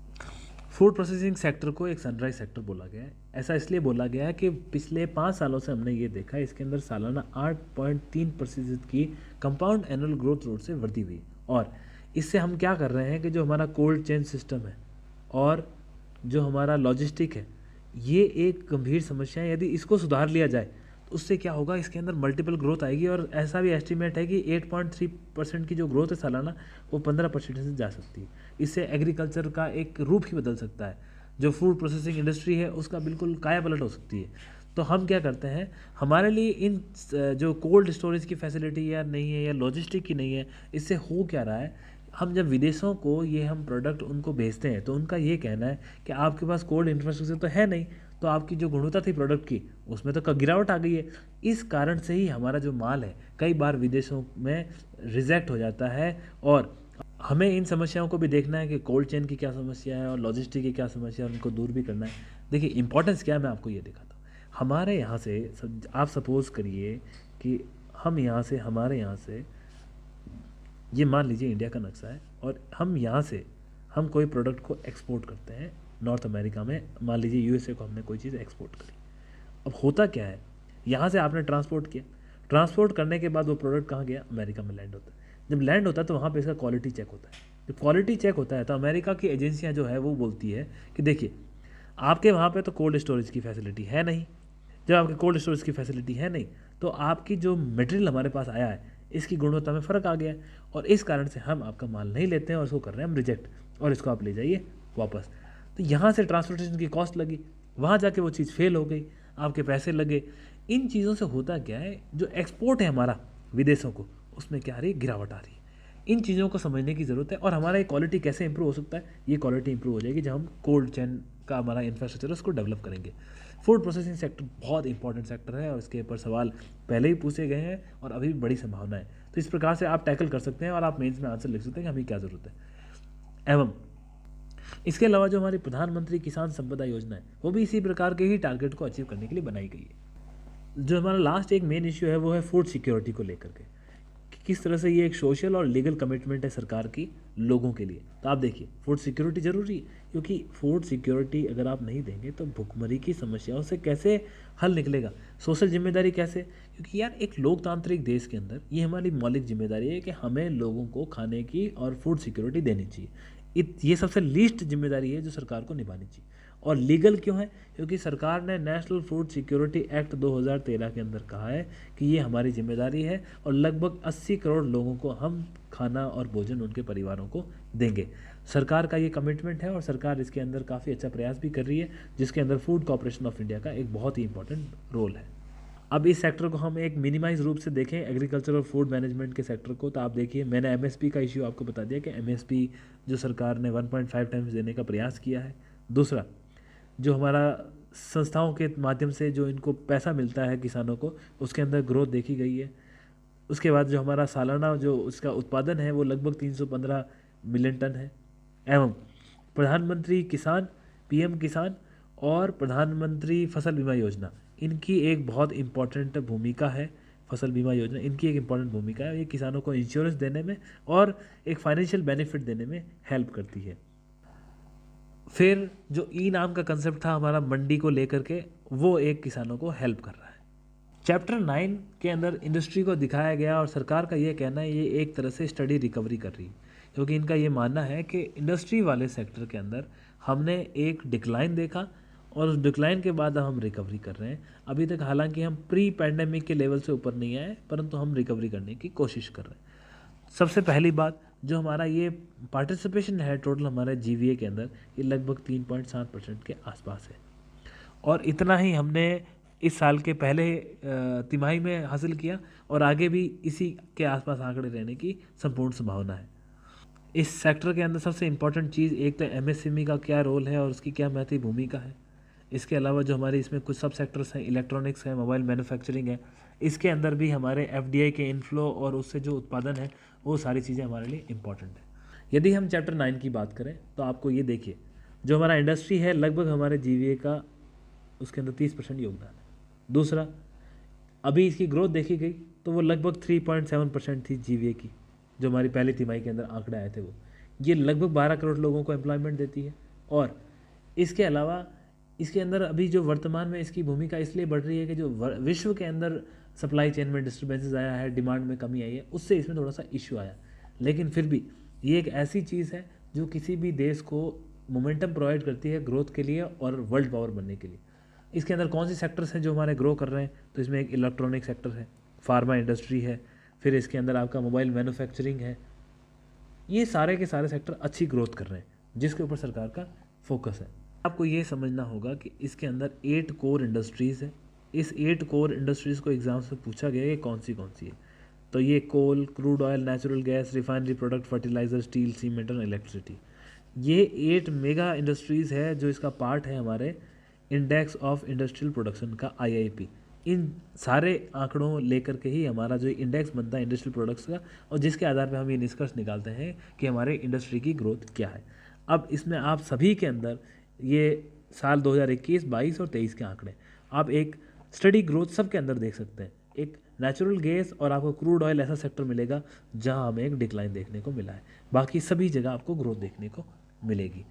फूड प्रोसेसिंग सेक्टर को एक सनराइज सेक्टर बोला गया है। ऐसा इसलिए बोला गया है कि पिछले 5 सालों से हमने ये देखा है, इसके अंदर सालाना 8.3% की कंपाउंड एनुअल ग्रोथ रेट से वृद्धि हुई। और इससे हम क्या कर रहे हैं कि जो हमारा कोल्ड चेन सिस्टम है और जो हमारा लॉजिस्टिक है, ये एक गंभीर समस्या है। यदि इसको सुधार लिया जाए तो उससे क्या होगा, इसके अंदर मल्टीपल ग्रोथ आएगी, और ऐसा भी एस्टीमेट है कि 8.3% की जो ग्रोथ है सालाना, वो 15% से जा सकती है। इससे एग्रीकल्चर का एक रूप ही बदल सकता है। जो फूड प्रोसेसिंग इंडस्ट्री है उसका बिल्कुल काया पलट हो सकती है। तो हम क्या करते हैं, हमारे लिए इन जो कोल्ड स्टोरेज की फैसिलिटी या नहीं है, या लॉजिस्टिक की नहीं है, इससे हो क्या रहा है, हम जब विदेशों को ये हम प्रोडक्ट उनको भेजते हैं तो उनका ये कहना है कि आपके पास कोल्ड इंफ्रास्ट्रक्चर तो है नहीं, तो आपकी जो गुणवत्ता थी प्रोडक्ट की उसमें तो गिरावट आ गई है। इस कारण से ही हमारा जो माल है कई बार विदेशों में रिजेक्ट हो जाता है, और हमें इन समस्याओं को भी देखना है कि कोल्ड चेन की क्या समस्या है और लॉजिस्टिक की क्या समस्या है, उनको दूर भी करना है। देखिए इंपॉर्टेंस क्या है, मैं आपको ये दिखाता हूँ। हमारे यहाँ से आप सपोज़ करिए कि हम यहाँ से, हमारे यहाँ से, ये मान लीजिए इंडिया का नक्शा है, और हम यहाँ से हम कोई प्रोडक्ट को एक्सपोर्ट करते हैं नॉर्थ अमेरिका में, मान लीजिए यूएसए को हमने कोई चीज़ एक्सपोर्ट करी। अब होता क्या है, यहाँ से आपने ट्रांसपोर्ट किया, ट्रांसपोर्ट करने के बाद वो प्रोडक्ट कहाँ गया, अमेरिका में लैंड होता है। जब लैंड होता है तो वहाँ पे इसका क्वालिटी चेक होता है। जब क्वालिटी चेक होता है तो अमेरिका की एजेंसियाँ जो है वो बोलती है कि देखिए आपके वहाँ पे तो कोल्ड स्टोरेज की फैसिलिटी है नहीं। जब आपके कोल्ड स्टोरेज की फैसिलिटी है नहीं, तो आपकी जो मटेरियल हमारे पास आया है इसकी गुणवत्ता में फ़र्क आ गया है, और इस कारण से हम आपका माल नहीं लेते हैं और इसको कर रहे हैं हम रिजेक्ट, और इसको आप ले जाइए वापस। तो यहाँ से ट्रांसपोर्टेशन की कॉस्ट लगी, वहाँ जाके वो चीज़ फेल हो गई, आपके पैसे लगे। इन चीज़ों से होता क्या है, जो एक्सपोर्ट है हमारा विदेशों को, उसमें क्या आ रही है, गिरावट आ रही है। इन चीज़ों को समझने की ज़रूरत है, और हमारा ये क्वालिटी कैसे इंप्रूव हो सकता है, ये क्वालिटी इंप्रूव हो जाएगी जब हम कोल्ड चेन का हमारा इंफ्रास्ट्रक्चर है उसको डेवलप करेंगे। फूड प्रोसेसिंग सेक्टर बहुत इंपॉर्टेंट सेक्टर है, और इसके ऊपर सवाल पहले ही पूछे गए हैं और अभी भी बड़ी संभावना है। तो इस प्रकार से आप टैकल कर सकते हैं और आप मेंस में आंसर लिख सकते हैं कि हमें क्या ज़रूरत है। एवं इसके अलावा जो हमारी प्रधानमंत्री किसान संपदा योजना है, वो भी इसी प्रकार के ही टारगेट को अचीव करने के लिए बनाई गई है। जो हमारा लास्ट एक मेन इश्यू है वो है फूड सिक्योरिटी को लेकर के, कि किस तरह से ये एक सोशल और लीगल कमिटमेंट है सरकार की लोगों के लिए। तो आप देखिए, फूड सिक्योरिटी ज़रूरी है, क्योंकि फूड सिक्योरिटी अगर आप नहीं देंगे तो भुखमरी की समस्याओं से कैसे हल निकलेगा, सोशल जिम्मेदारी कैसे, क्योंकि यार एक लोकतांत्रिक देश के अंदर ये हमारी मौलिक जिम्मेदारी है कि हमें लोगों को खाने की और फूड सिक्योरिटी देनी चाहिए। ये सबसे लीस्ट जिम्मेदारी है जो सरकार को निभानी चाहिए। और लीगल क्यों है, क्योंकि सरकार ने नेशनल फूड सिक्योरिटी एक्ट 2013 के अंदर कहा है कि ये हमारी जिम्मेदारी है, और लगभग 80 करोड़ लोगों को हम खाना और भोजन उनके परिवारों को देंगे। सरकार का ये कमिटमेंट है, और सरकार इसके अंदर काफ़ी अच्छा प्रयास भी कर रही है, जिसके अंदर फूड कॉर्पोरेशन ऑफ इंडिया का एक बहुत ही इंपॉर्टेंट रोल है। अब इस सेक्टर को हम एक मिनिमाइज रूप से देखें, एग्रीकल्चर और फूड मैनेजमेंट के सेक्टर को, तो आप देखिए मैंने एमएसपी का इश्यू आपको बता दिया कि एमएसपी जो सरकार ने 1.5 टाइम्स देने का प्रयास किया है। दूसरा, जो हमारा संस्थाओं के माध्यम से जो इनको पैसा मिलता है किसानों को, उसके अंदर ग्रोथ देखी गई है। उसके बाद जो हमारा सालाना जो उसका उत्पादन है वो लगभग 315 मिलियन टन है। एवं प्रधानमंत्री किसान, पीएम किसान और प्रधानमंत्री फसल बीमा योजना, इनकी एक बहुत इम्पॉर्टेंट भूमिका है। फसल बीमा योजना इनकी एक इम्पॉर्टेंट भूमिका है, ये किसानों को इंश्योरेंस देने में और एक फाइनेंशियल बेनिफिट देने में हेल्प करती है। फिर जो ई नाम का कंसेप्ट था हमारा मंडी को लेकर के, वो एक किसानों को हेल्प कर रहा है। चैप्टर 9 के अंदर इंडस्ट्री को दिखाया गया और सरकार का ये कहना है ये एक तरह से स्टडी रिकवरी कर रही है, क्योंकि इनका ये मानना है कि इंडस्ट्री वाले सेक्टर के अंदर हमने एक डिक्लाइन देखा और उस डिक्लाइन के बाद हम रिकवरी कर रहे हैं। अभी तक हालांकि हम प्री पैंडेमिक के लेवल से ऊपर नहीं आए, परंतु हम रिकवरी करने की कोशिश कर रहे हैं। सबसे पहली बात, जो हमारा ये पार्टिसिपेशन है टोटल हमारे जीवीए के अंदर, ये लगभग 3.7% के आसपास है और इतना ही हमने इस साल के पहले तिमाही में हासिल किया और आगे भी इसी के आसपास आंकड़े रहने की संपूर्ण संभावना है। इस सेक्टर के अंदर सबसे इम्पॉर्टेंट चीज़ एक तो एमएसएमई का क्या रोल है और उसकी क्या महत्वपूर्ण भूमिका है। इसके अलावा जो हमारे इसमें कुछ सब सेक्टर्स हैं, इलेक्ट्रॉनिक्स है, मोबाइल मैन्युफैक्चरिंग है, इसके अंदर भी हमारे एफडीआई के इनफ्लो और उससे जो उत्पादन है वो सारी चीज़ें हमारे लिए इम्पॉर्टेंट है। यदि हम चैप्टर 9 की बात करें तो आपको ये देखिए, जो हमारा इंडस्ट्री है लगभग हमारे जीवीए का उसके अंदर 30% योगदान है। दूसरा, अभी इसकी ग्रोथ देखी गई तो वो लगभग 3.7% थी जीवीए की, जो हमारी पहली तिमाही के अंदर आंकड़े आए थे वो। ये लगभग 12 करोड़ लोगों को एम्प्लॉयमेंट देती है और इसके अलावा इसके अंदर अभी जो वर्तमान में इसकी भूमिका इसलिए बढ़ रही है कि जो विश्व के अंदर सप्लाई चेन में डिस्टर्बेंसेस आया है, डिमांड में कमी आई है, उससे इसमें थोड़ा सा इश्यू आया। लेकिन फिर भी ये एक ऐसी चीज़ है जो किसी भी देश को मोमेंटम प्रोवाइड करती है ग्रोथ के लिए और वर्ल्ड पावर बनने के लिए। इसके अंदर कौन सी सेक्टर्स हैं जो हमारे ग्रो कर रहे हैं, तो इसमें एक इलेक्ट्रॉनिक सेक्टर है, फार्मा इंडस्ट्री है, फिर इसके अंदर आपका मोबाइल मैन्युफैक्चरिंग है। ये सारे के सारे सेक्टर अच्छी ग्रोथ कर रहे हैं जिसके ऊपर सरकार का फोकस है। आपको ये समझना होगा कि इसके अंदर 8 कोर इंडस्ट्रीज़ है। इस 8 कोर इंडस्ट्रीज़ को एग्जाम से पूछा गया है कौन सी है, तो ये coal, crude oil, natural gas, refinery product, fertilizer, steel, cement और इलेक्ट्रिसिटी। ये 8 मेगा इंडस्ट्रीज़ है जो इसका पार्ट है हमारे इंडेक्स ऑफ इंडस्ट्रियल प्रोडक्शन का, आईआईपी। इन सारे आंकड़ों लेकर के ही हमारा जो इंडेक्स बनता है इंडस्ट्रियल प्रोडक्ट्स का, और जिसके आधार पर हम ये निष्कर्ष निकालते हैं कि हमारे इंडस्ट्री की ग्रोथ क्या है। अब इसमें आप सभी के अंदर ये साल 2021, 22 और 23 के आंकड़े आप एक स्टडी ग्रोथ सब के अंदर देख सकते हैं। एक नेचुरल गैस और आपको क्रूड ऑयल ऐसा सेक्टर मिलेगा जहां हमें एक डिक्लाइन देखने को मिला है, बाकी सभी जगह आपको ग्रोथ देखने को मिलेगी।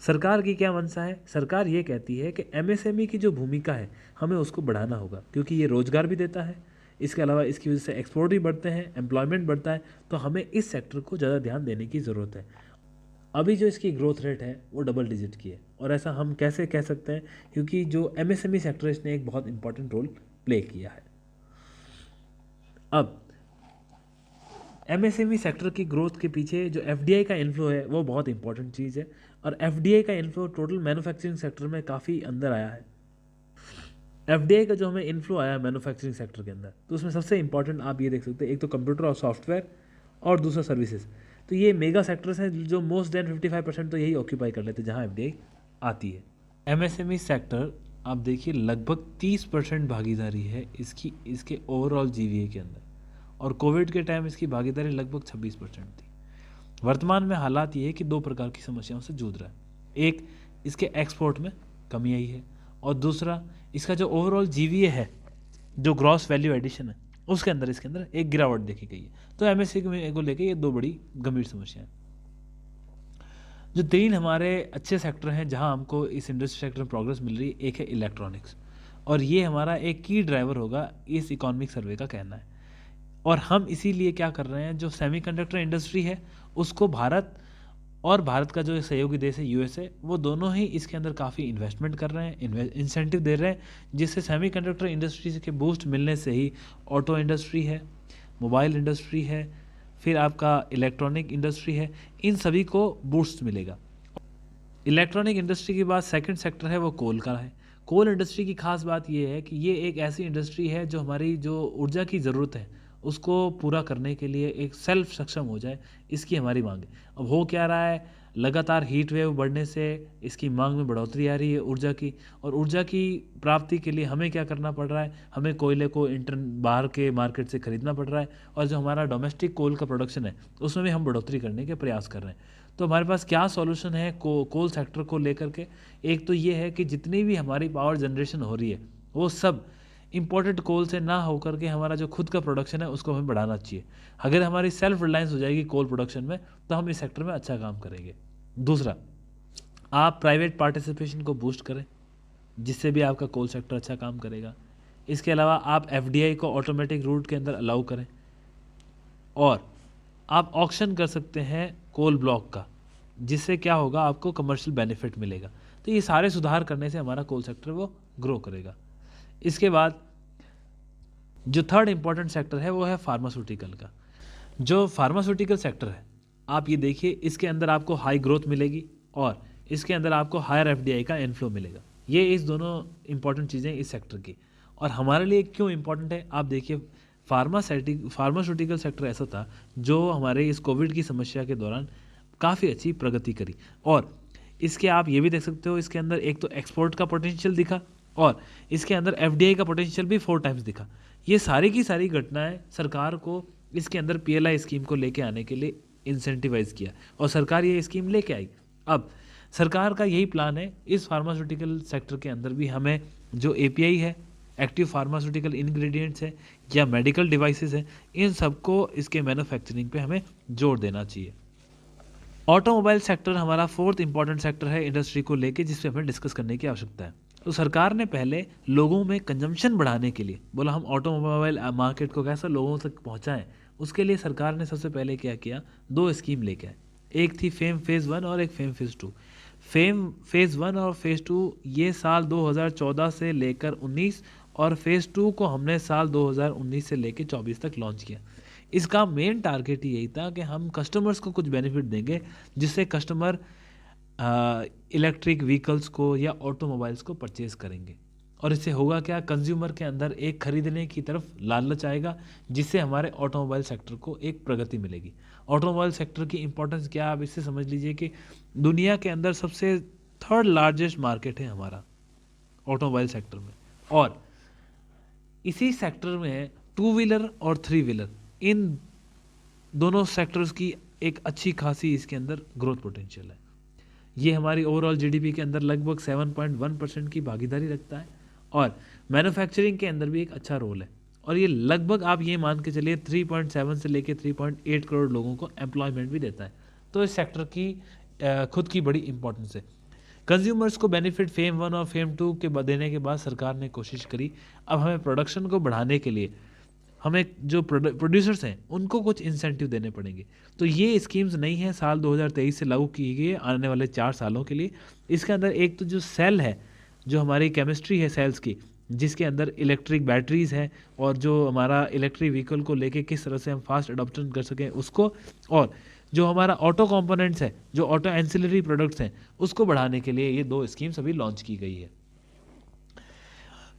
सरकार की क्या मंशा है? सरकार ये कहती है कि एमएसएमई की जो भूमिका है हमें उसको बढ़ाना होगा, क्योंकि ये रोजगार भी देता है, इसके अलावा इसकी वजह से एक्सपोर्ट भी बढ़ते हैं, एम्प्लॉयमेंट बढ़ता है, तो हमें इस सेक्टर को ज़्यादा ध्यान देने की ज़रूरत है। अभी जो इसकी ग्रोथ रेट है वो डबल डिजिट की है, और ऐसा हम कैसे कह सकते हैं, क्योंकि जो एमएसएमई सेक्टर है इसने एक बहुत इंपॉर्टेंट रोल प्ले किया है। अब एमएसएमई सेक्टर की ग्रोथ के पीछे जो एफडीआई का इन्फ्लो है वो बहुत इंपॉर्टेंट चीज़ है, और एफडीआई का इन्फ्लो टोटल मैन्युफैक्चरिंग सेक्टर में काफ़ी अंदर आया है। एफडीआई का जो हमें इन्फ्लो आया मैन्युफैक्चरिंग सेक्टर के अंदर, तो उसमें सबसे इंपॉर्टेंट आप ये देख सकते हैं, एक तो कंप्यूटर और सॉफ्टवेयर और दूसरा सर्विसेज। तो ये मेगा सेक्टर्स हैं जो मोस्ट देन 55% तो यही ऑक्यूपाई कर लेते हैं जहाँ एफडीआई आती है। एमएसएमई सेक्टर आप देखिए लगभग 30% भागीदारी है इसके ओवरऑल जीवीए के अंदर, और कोविड के टाइम इसकी भागीदारी लगभग 26% थी। वर्तमान में हालात ये है कि 2 प्रकार की समस्याओं से जूझ रहा है। एक, इसके एक्सपोर्ट में कमी आई है, और दूसरा इसका जो ओवरऑल जीवीए है, जो ग्रॉस वैल्यू एडिशन है, उसके अंदर इसके अंदर एक गिरावट देखी गई है। तो एमएसएमई को लेकर ये 2 बड़ी गंभीर समस्याएं। जो 3 हमारे अच्छे सेक्टर हैं जहां हमको इस इंडस्ट्री सेक्टर में प्रोग्रेस मिल रही है, एक है इलेक्ट्रॉनिक्स, और ये हमारा एक की ड्राइवर होगा इस इकोनॉमिक सर्वे का कहना है। और हम इसीलिए क्या कर रहे हैं, जो सेमीकंडक्टर इंडस्ट्री है उसको भारत और भारत का जो सहयोगी देश है यूएसए, वो दोनों ही इसके अंदर काफ़ी इन्वेस्टमेंट कर रहे हैं, इंसेंटिव दे रहे हैं, जिससे सेमीकंडक्टर इंडस्ट्री के बूस्ट मिलने से ही ऑटो इंडस्ट्री है, मोबाइल इंडस्ट्री है, फिर आपका इलेक्ट्रॉनिक इंडस्ट्री है, इन सभी को बूस्ट मिलेगा। इलेक्ट्रॉनिक इंडस्ट्री के बाद सेकंड सेक्टर है वो कोल का है। कोल इंडस्ट्री की खास बात ये है कि ये एक ऐसी इंडस्ट्री है जो हमारी जो ऊर्जा की ज़रूरत है उसको पूरा करने के लिए एक सेल्फ सक्षम हो जाए, इसकी हमारी मांग है। अब हो क्या रहा है, लगातार हीट वेव बढ़ने से इसकी मांग में बढ़ोतरी आ रही है ऊर्जा की, और ऊर्जा की प्राप्ति के लिए हमें क्या करना पड़ रहा है, हमें कोयले को बाहर के मार्केट से खरीदना पड़ रहा है, और जो हमारा डोमेस्टिक कोल का प्रोडक्शन है उसमें भी हम बढ़ोतरी करने के प्रयास कर रहे हैं। तो हमारे पास क्या सॉल्यूशन है कोल सेक्टर को लेकर के? एक तो ये है कि जितनी भी हमारी पावर जनरेशन हो रही है वो सब इंपोर्टेड कोल से ना होकर के हमारा जो खुद का प्रोडक्शन है उसको हमें बढ़ाना चाहिए। अगर हमारी सेल्फ रिलायंस हो जाएगी कोल प्रोडक्शन में तो हम इस सेक्टर में अच्छा काम करेंगे। दूसरा, आप प्राइवेट पार्टिसिपेशन को बूस्ट करें, जिससे भी आपका कोल सेक्टर अच्छा काम करेगा। इसके अलावा आप एफडीआई को ऑटोमेटिक रूट के अंदर अलाउ करें, और आप ऑक्शन कर सकते हैं कोल ब्लॉक का, जिससे क्या होगा, आपको कमर्शियल बेनिफिट मिलेगा। तो ये सारे सुधार करने से हमारा कोल सेक्टर वो ग्रो करेगा। इसके बाद जो थर्ड इम्पॉर्टेंट सेक्टर है वो है फार्मास्यूटिकल का। जो फार्मास्यूटिकल सेक्टर है, आप ये देखिए, इसके अंदर आपको हाई ग्रोथ मिलेगी और इसके अंदर आपको हायर एफडीआई का इनफ्लो मिलेगा। ये इस दोनों इंपॉर्टेंट चीज़ें इस सेक्टर की। और हमारे लिए क्यों इंपॉर्टेंट है, आप देखिए, फार्मास्यूटिकल सेक्टर ऐसा था जो हमारे इस कोविड की समस्या के दौरान काफ़ी अच्छी प्रगति करी। और इसके आप ये भी देख सकते हो, इसके अंदर एक तो एक्सपोर्ट का पोटेंशियल दिखा और इसके अंदर एफडीआई का पोटेंशियल भी 4 टाइम्स दिखा। ये सारी की सारी घटनाएं सरकार को इसके अंदर पीएलआई स्कीम को लेके आने के लिए इंसेंटिवाइज किया और सरकार ये स्कीम लेके आई। अब सरकार का यही प्लान है, इस फार्मास्यूटिकल सेक्टर के अंदर भी हमें जो एपीआई है, एक्टिव फार्मास्यूटिकल इंग्रेडिएंट्स है या मेडिकल डिवाइसेस है, इन सबको इसके मैन्युफैक्चरिंग पे हमें जोर देना चाहिए। ऑटोमोबाइल सेक्टर हमारा फोर्थ इंपॉर्टेंट सेक्टर है इंडस्ट्री को लेके, जिस पे हमें डिस्कस करने की आवश्यकता है। तो सरकार ने पहले लोगों में कंजम्पशन बढ़ाने के लिए बोला, हम ऑटोमोबाइल मार्केट को कैसे लोगों तक पहुंचाएं। उसके लिए सरकार ने सबसे पहले क्या किया, 2 स्कीम लेके आए। एक थी फेम फेज़ 1 और एक फेम फेज़ 2। फेम फेज़ 1 और फेज़ 2 ये साल 2014 से लेकर 19 और फेज़ 2 को हमने साल 2019 से लेकर 24 तक लॉन्च किया। इसका मेन टारगेट यही था कि हम कस्टमर्स को कुछ बेनिफिट देंगे, जिससे कस्टमर इलेक्ट्रिक व्हीकल्स को या ऑटोमोबाइल्स को परचेज करेंगे। और इससे होगा क्या, कंज्यूमर के अंदर एक खरीदने की तरफ लालच आएगा, जिससे हमारे ऑटोमोबाइल सेक्टर को एक प्रगति मिलेगी। ऑटोमोबाइल सेक्टर की इंपॉर्टेंस क्या है, आप इससे समझ लीजिए कि दुनिया के अंदर सबसे 3rd लार्जेस्ट मार्केट है हमारा ऑटोमोबाइल सेक्टर में। और इसी सेक्टर में 2 व्हीलर और 3 व्हीलर, इन दोनों सेक्टर्स की एक अच्छी खासी इसके अंदर ग्रोथ पोटेंशियल है। ये हमारी ओवरऑल जीडीपी के अंदर लगभग 7.1% की भागीदारी रखता है और मैन्युफैक्चरिंग के अंदर भी एक अच्छा रोल है। और ये लगभग आप ये मान के चलिए 3.7 से लेके 3.8 करोड़ लोगों को एम्प्लॉयमेंट भी देता है। तो इस सेक्टर की खुद की बड़ी इंपॉर्टेंस है। कंज्यूमर्स को बेनिफिट फेम 1 और फेम 2 के देने के बाद सरकार ने कोशिश करी, अब हमें प्रोडक्शन को बढ़ाने के लिए हमें जो प्रोड्यूसर्स हैं उनको कुछ इंसेंटिव देने पड़ेंगे। तो ये स्कीम्स नहीं है, साल 2023 से लागू की गई है, आने वाले 4 सालों के लिए। इसके अंदर एक तो जो सेल है, जो हमारी केमिस्ट्री है सेल्स की, जिसके अंदर इलेक्ट्रिक बैटरीज है और जो हमारा इलेक्ट्रिक व्हीकल को लेके किस तरह से हम फास्ट अडॉप्शन कर सकें उसको, और जो हमारा ऑटो कंपोनेंट्स है, जो ऑटो एंसिलरी प्रोडक्ट्स हैं, उसको बढ़ाने के लिए ये 2 स्कीम्स अभी लॉन्च की गई है।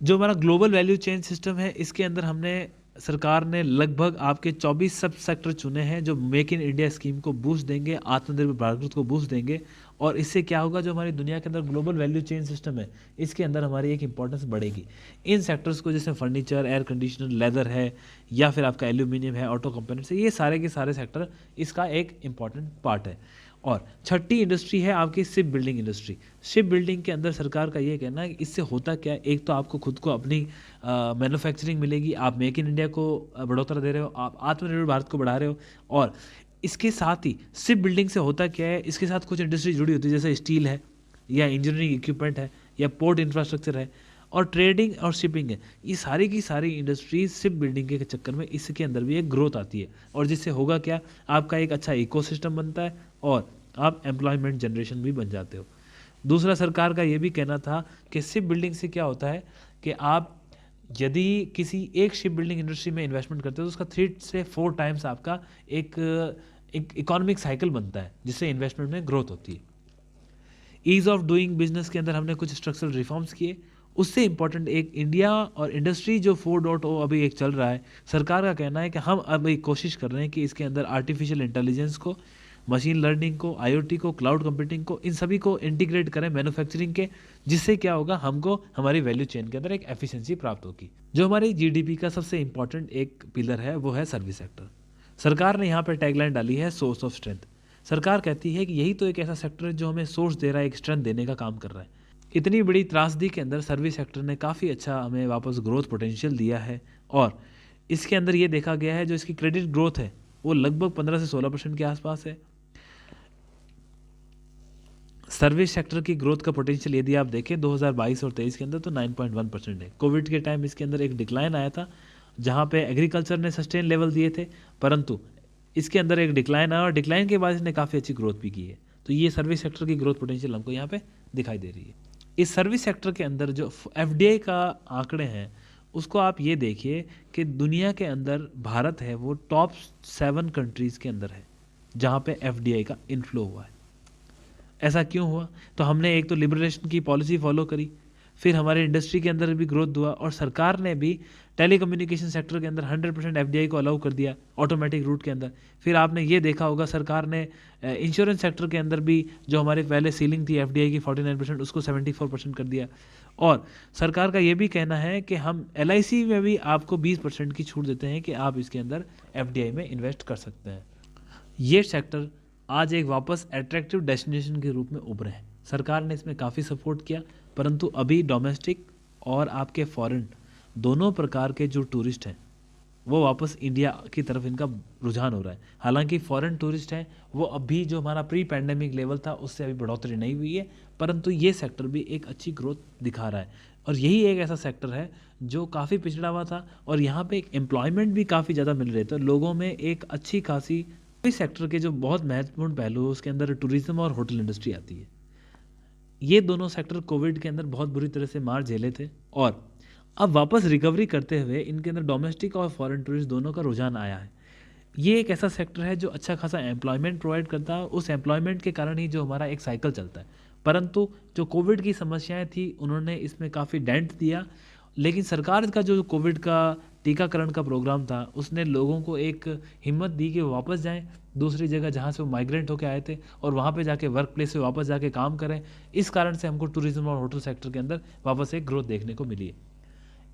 जो हमारा ग्लोबल वैल्यू चेन सिस्टम है, इसके अंदर हमने सरकार ने लगभग आपके 24 सब सेक्टर चुने हैं जो मेक इन इंडिया स्कीम को बूस्ट देंगे, आत्मनिर्भर भारत को बूस्ट देंगे। और इससे क्या होगा, जो हमारी दुनिया के अंदर ग्लोबल वैल्यू चेन सिस्टम है, इसके अंदर हमारी एक इंपॉर्टेंस बढ़ेगी। इन सेक्टर्स को, जैसे फर्नीचर, एयर कंडीशनर, लेदर है या फिर आपका एल्यूमिनियम है, ऑटो कंपोनेंट्स है, ये सारे के सारे सेक्टर इसका एक इंपॉर्टेंट पार्ट है। और छठी इंडस्ट्री है आपकी ship building industry. Ship building के अंदर सरकार का ये कहना है कि इससे होता क्या है, एक तो आपको खुद को अपनी मैन्युफैक्चरिंग मिलेगी, आप मेक इन इंडिया को बढ़ोतरा दे रहे हो, आप आत्मनिर्भर भारत को बढ़ा रहे हो। और इसके साथ ही शिप बिल्डिंग से होता क्या है, इसके साथ कुछ इंडस्ट्री जुड़ी होती है, जैसे स्टील है या इंजीनियरिंग इक्विपमेंट है या पोर्ट इंफ्रास्ट्रक्चर है और ट्रेडिंग और शिपिंग है। ये सारी की सारी इंडस्ट्रीज शिप बिल्डिंग के चक्कर में इसके अंदर भी एक ग्रोथ आती है। और जिससे होगा क्या, आपका एक अच्छा इकोसिस्टम बनता है और आप एम्प्लॉयमेंट जनरेशन भी बन जाते हो। दूसरा, सरकार का ये भी कहना था कि शिप बिल्डिंग से क्या होता है कि आप यदि किसी एक शिप बिल्डिंग इंडस्ट्री में इन्वेस्टमेंट करते हो तो उसका 3 से 4 टाइम्स आपका एक इकोनॉमिक साइकिल बनता है, जिससे इन्वेस्टमेंट में ग्रोथ होती है। ईज ऑफ डूइंग बिजनेस के अंदर हमने कुछ स्ट्रक्चरल रिफॉर्म्स किए। उससे इंपॉर्टेंट एक इंडिया और इंडस्ट्री जो 4.0 अभी एक चल रहा है, सरकार का कहना है कि हम अब एक कोशिश कर रहे हैं कि इसके अंदर आर्टिफिशियल इंटेलिजेंस को, मशीन लर्निंग को, आईओटी को, क्लाउड कंप्यूटिंग को, इन सभी को इंटीग्रेट करें मैन्युफैक्चरिंग के, जिससे क्या होगा, हमको हमारी वैल्यू चेन के अंदर एक एफिशिएंसी प्राप्त होगी। जो हमारी जीडीपी का सबसे इंपॉर्टेंट एक पिलर है वो है सर्विस सेक्टर। सरकार ने यहाँ पर टैगलाइन डाली है सोर्स ऑफ स्ट्रेंथ। सरकार कहती है कि यही तो एक ऐसा सेक्टर है जो हमें सोर्स दे रहा है, एक स्ट्रेंथ देने का काम कर रहा है। इतनी बड़ी त्रासदी के अंदर सर्विस सेक्टर ने काफ़ी अच्छा हमें वापस ग्रोथ पोटेंशियल दिया है। और इसके अंदर ये देखा गया है जो इसकी क्रेडिट ग्रोथ है वो लगभग 15 से 16% के आसपास है। सर्विस सेक्टर की ग्रोथ का पोटेंशियल यदि आप देखें 2022 और 23 के अंदर तो 9.1% है। कोविड के टाइम इसके अंदर एक डिक्लाइन आया था, जहाँ पे एग्रीकल्चर ने सस्टेन लेवल दिए थे, परंतु इसके अंदर एक डिक्लाइन आया और डिक्लाइन के बाद इसने काफ़ी अच्छी ग्रोथ भी की है। तो ये सर्विस सेक्टर की ग्रोथ पोटेंशियल हमको यहाँ पे दिखाई दे रही है। इस सर्विस सेक्टर के अंदर जो एफडीआई का आंकड़े हैं उसको आप ये देखिए कि दुनिया के अंदर भारत है वो टॉप 7 कंट्रीज़ के अंदर है जहाँ पे एफडीआई का इनफ्लो हुआ है। ऐसा क्यों हुआ? तो हमने एक तो लिबरेशन की पॉलिसी फॉलो करी, फिर हमारे इंडस्ट्री के अंदर भी ग्रोथ हुआ और सरकार ने भी टेलीकम्युनिकेशन सेक्टर के अंदर 100% एफडीआई को अलाउ कर दिया ऑटोमेटिक रूट के अंदर। फिर आपने ये देखा होगा सरकार ने इंश्योरेंस सेक्टर के अंदर भी जो हमारे पहले सीलिंग थी एफडीआई की 49% उसको 74% कर दिया। और सरकार का ये भी कहना है कि हम एलआईसी में भी आपको 20% की छूट देते हैं कि आप इसके अंदर एफडीआई में इन्वेस्ट कर सकते हैं। ये सेक्टर आज एक वापस अट्रैक्टिव डेस्टिनेशन के रूप में उभरे हैं। सरकार ने इसमें काफ़ी सपोर्ट किया, परंतु अभी डोमेस्टिक और आपके फॉरेन दोनों प्रकार के जो टूरिस्ट हैं वो वापस इंडिया की तरफ इनका रुझान हो रहा है। हालांकि फॉरेन टूरिस्ट हैं वो अभी जो हमारा प्री पैंडेमिक लेवल था उससे अभी बढ़ोतरी नहीं हुई है, परंतु ये सेक्टर भी एक अच्छी ग्रोथ दिखा रहा है। और यही एक ऐसा सेक्टर है जो काफ़ी पिछड़ा हुआ था और यहाँ पे एक एम्प्लॉयमेंट भी काफ़ी ज़्यादा मिल रहे थे लोगों में एक अच्छी खासी। इस सेक्टर के जो बहुत महत्वपूर्ण पहलू है उसके अंदर टूरिज्म और होटल इंडस्ट्री आती है। ये दोनों सेक्टर कोविड के अंदर बहुत बुरी तरह से मार झेले थे और अब वापस रिकवरी करते हुए इनके अंदर डोमेस्टिक और फॉरेन टूरिस्ट दोनों का रुझान आया है। ये एक ऐसा सेक्टर है जो अच्छा खासा एम्प्लॉयमेंट प्रोवाइड करता है, उस एम्प्लॉयमेंट के कारण ही जो हमारा एक साइकिल चलता है। परंतु जो कोविड की समस्याएं थी उन्होंने इसमें काफ़ी डेंट दिया, लेकिन सरकार का जो कोविड का टीकाकरण का प्रोग्राम था उसने लोगों को एक हिम्मत दी कि वो वापस जाएं दूसरी जगह जहाँ से वो माइग्रेंट होकर आए थे और वहाँ पे जाके वर्क प्लेस से वापस जाके काम करें। इस कारण से हमको टूरिज्म और होटल सेक्टर के अंदर वापस एक ग्रोथ देखने को मिली है।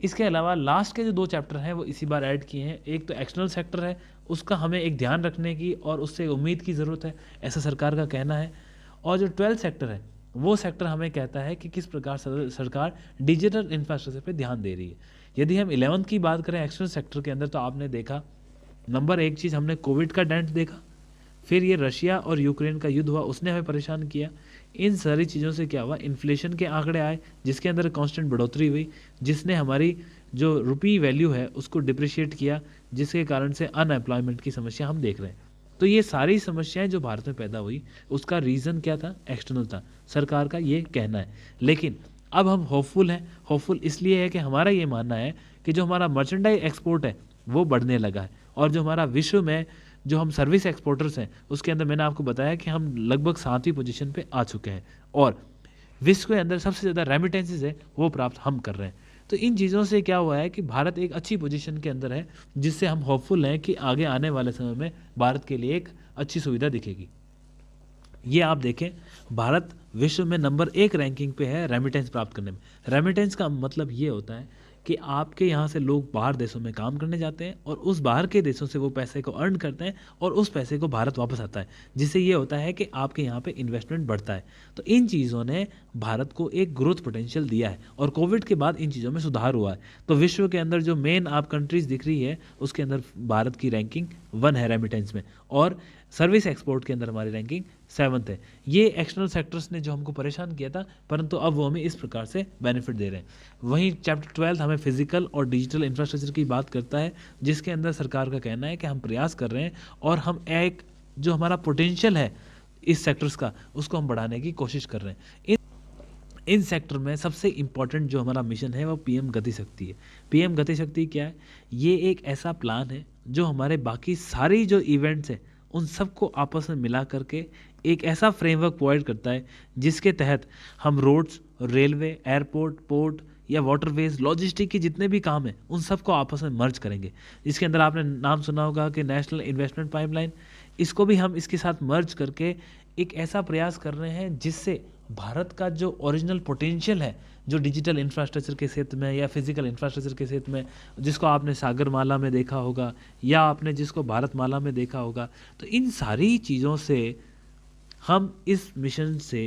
इसके अलावा लास्ट के जो 2 चैप्टर हैं वो इसी बार ऐड किए हैं। एक तो एक्सटर्नल सेक्टर है, उसका हमें एक ध्यान रखने की और उससे उम्मीद की ज़रूरत है, ऐसा सरकार का कहना है। और जो 12th सेक्टर है वो सेक्टर हमें कहता है कि किस प्रकार सरकार डिजिटल इंफ्रास्ट्रक्चर पे ध्यान दे रही है। यदि हम 11th की बात करें एक्सटर्नल सेक्टर के अंदर तो आपने देखा नंबर 1 चीज़ हमने कोविड का डेंट देखा, फिर ये रशिया और यूक्रेन का युद्ध हुआ उसने हमें परेशान किया। इन सारी चीज़ों से क्या हुआ, इन्फ्लेशन के आंकड़े आए जिसके अंदर कांस्टेंट बढ़ोतरी हुई, जिसने हमारी जो रुपी वैल्यू है उसको डिप्रिशिएट किया, जिसके कारण से अनएम्प्लॉयमेंट की समस्या हम देख रहे हैं। तो ये सारी समस्याएं जो भारत में पैदा हुई उसका रीज़न क्या था, एक्सटर्नल था, सरकार का ये कहना है। लेकिन अब हम होपफुल हैं। होपफुल इसलिए है कि हमारा ये मानना है कि जो हमारा मर्चेंडाइज एक्सपोर्ट है वो बढ़ने लगा है और जो हमारा विश्व में जो हम सर्विस एक्सपोर्टर्स हैं उसके अंदर मैंने आपको बताया कि हम लगभग 7वीं पोजीशन पे आ चुके हैं और विश्व के अंदर सबसे ज़्यादा रेमिटेंसेस है वो प्राप्त हम कर रहे हैं। तो इन चीज़ों से क्या हुआ है कि भारत एक अच्छी पोजीशन के अंदर है, जिससे हम होपफुल हैं कि आगे आने वाले समय में भारत के लिए एक अच्छी सुविधा दिखेगी। ये आप देखें भारत विश्व में नंबर 1 रैंकिंग पे है रेमिटेंस प्राप्त करने में। रेमिटेंस का मतलब ये होता है कि आपके यहाँ से लोग बाहर देशों में काम करने जाते हैं और उस बाहर के देशों से वो पैसे को अर्न करते हैं और उस पैसे को भारत वापस आता है, जिससे ये होता है कि आपके यहाँ पे इन्वेस्टमेंट बढ़ता है। तो इन चीज़ों ने भारत को एक ग्रोथ पोटेंशियल दिया है और कोविड के बाद इन चीज़ों में सुधार हुआ है। तो विश्व के अंदर जो मेन आप कंट्रीज़ दिख रही है उसके अंदर भारत की रैंकिंग 1 है रेमिटेंस में और सर्विस एक्सपोर्ट के अंदर हमारी रैंकिंग 7th है। ये एक्सटर्नल सेक्टर्स ने जो हमको परेशान किया था, परंतु अब वो हमें इस प्रकार से बेनिफिट दे रहे हैं। वहीं चैप्टर 12 हमें फिजिकल और डिजिटल इंफ्रास्ट्रक्चर की बात करता है, जिसके अंदर सरकार का कहना है कि हम प्रयास कर रहे हैं और हम एक जो हमारा पोटेंशियल है इस सेक्टर्स का उसको हम बढ़ाने की कोशिश कर रहे हैं। इन सेक्टर में सबसे इम्पॉर्टेंट जो हमारा मिशन है वो पीएम गति शक्ति है। पीएम गति शक्ति क्या है? ये एक ऐसा प्लान है जो हमारे बाकी सारी जो इवेंट्स हैं उन सबको आपस में मिला करके एक ऐसा फ्रेमवर्क प्रोवाइड करता है जिसके तहत हम रोड्स, रेलवे, एयरपोर्ट, पोर्ट या वाटरवेज, लॉजिस्टिक के जितने भी काम हैं उन सबको आपस में मर्ज करेंगे। इसके अंदर आपने नाम सुना होगा कि नेशनल इन्वेस्टमेंट पाइपलाइन, इसको भी हम इसके साथ मर्ज करके एक ऐसा प्रयास कर रहे हैं जिससे भारत का जो ओरिजिनल पोटेंशियल है जो डिजिटल इंफ्रास्ट्रक्चर के क्षेत्र में या फिजिकल इंफ्रास्ट्रक्चर के क्षेत्र में, जिसको आपने सागरमाला में देखा होगा या आपने जिसको भारतमाला में देखा होगा, तो इन सारी चीज़ों से हम इस मिशन से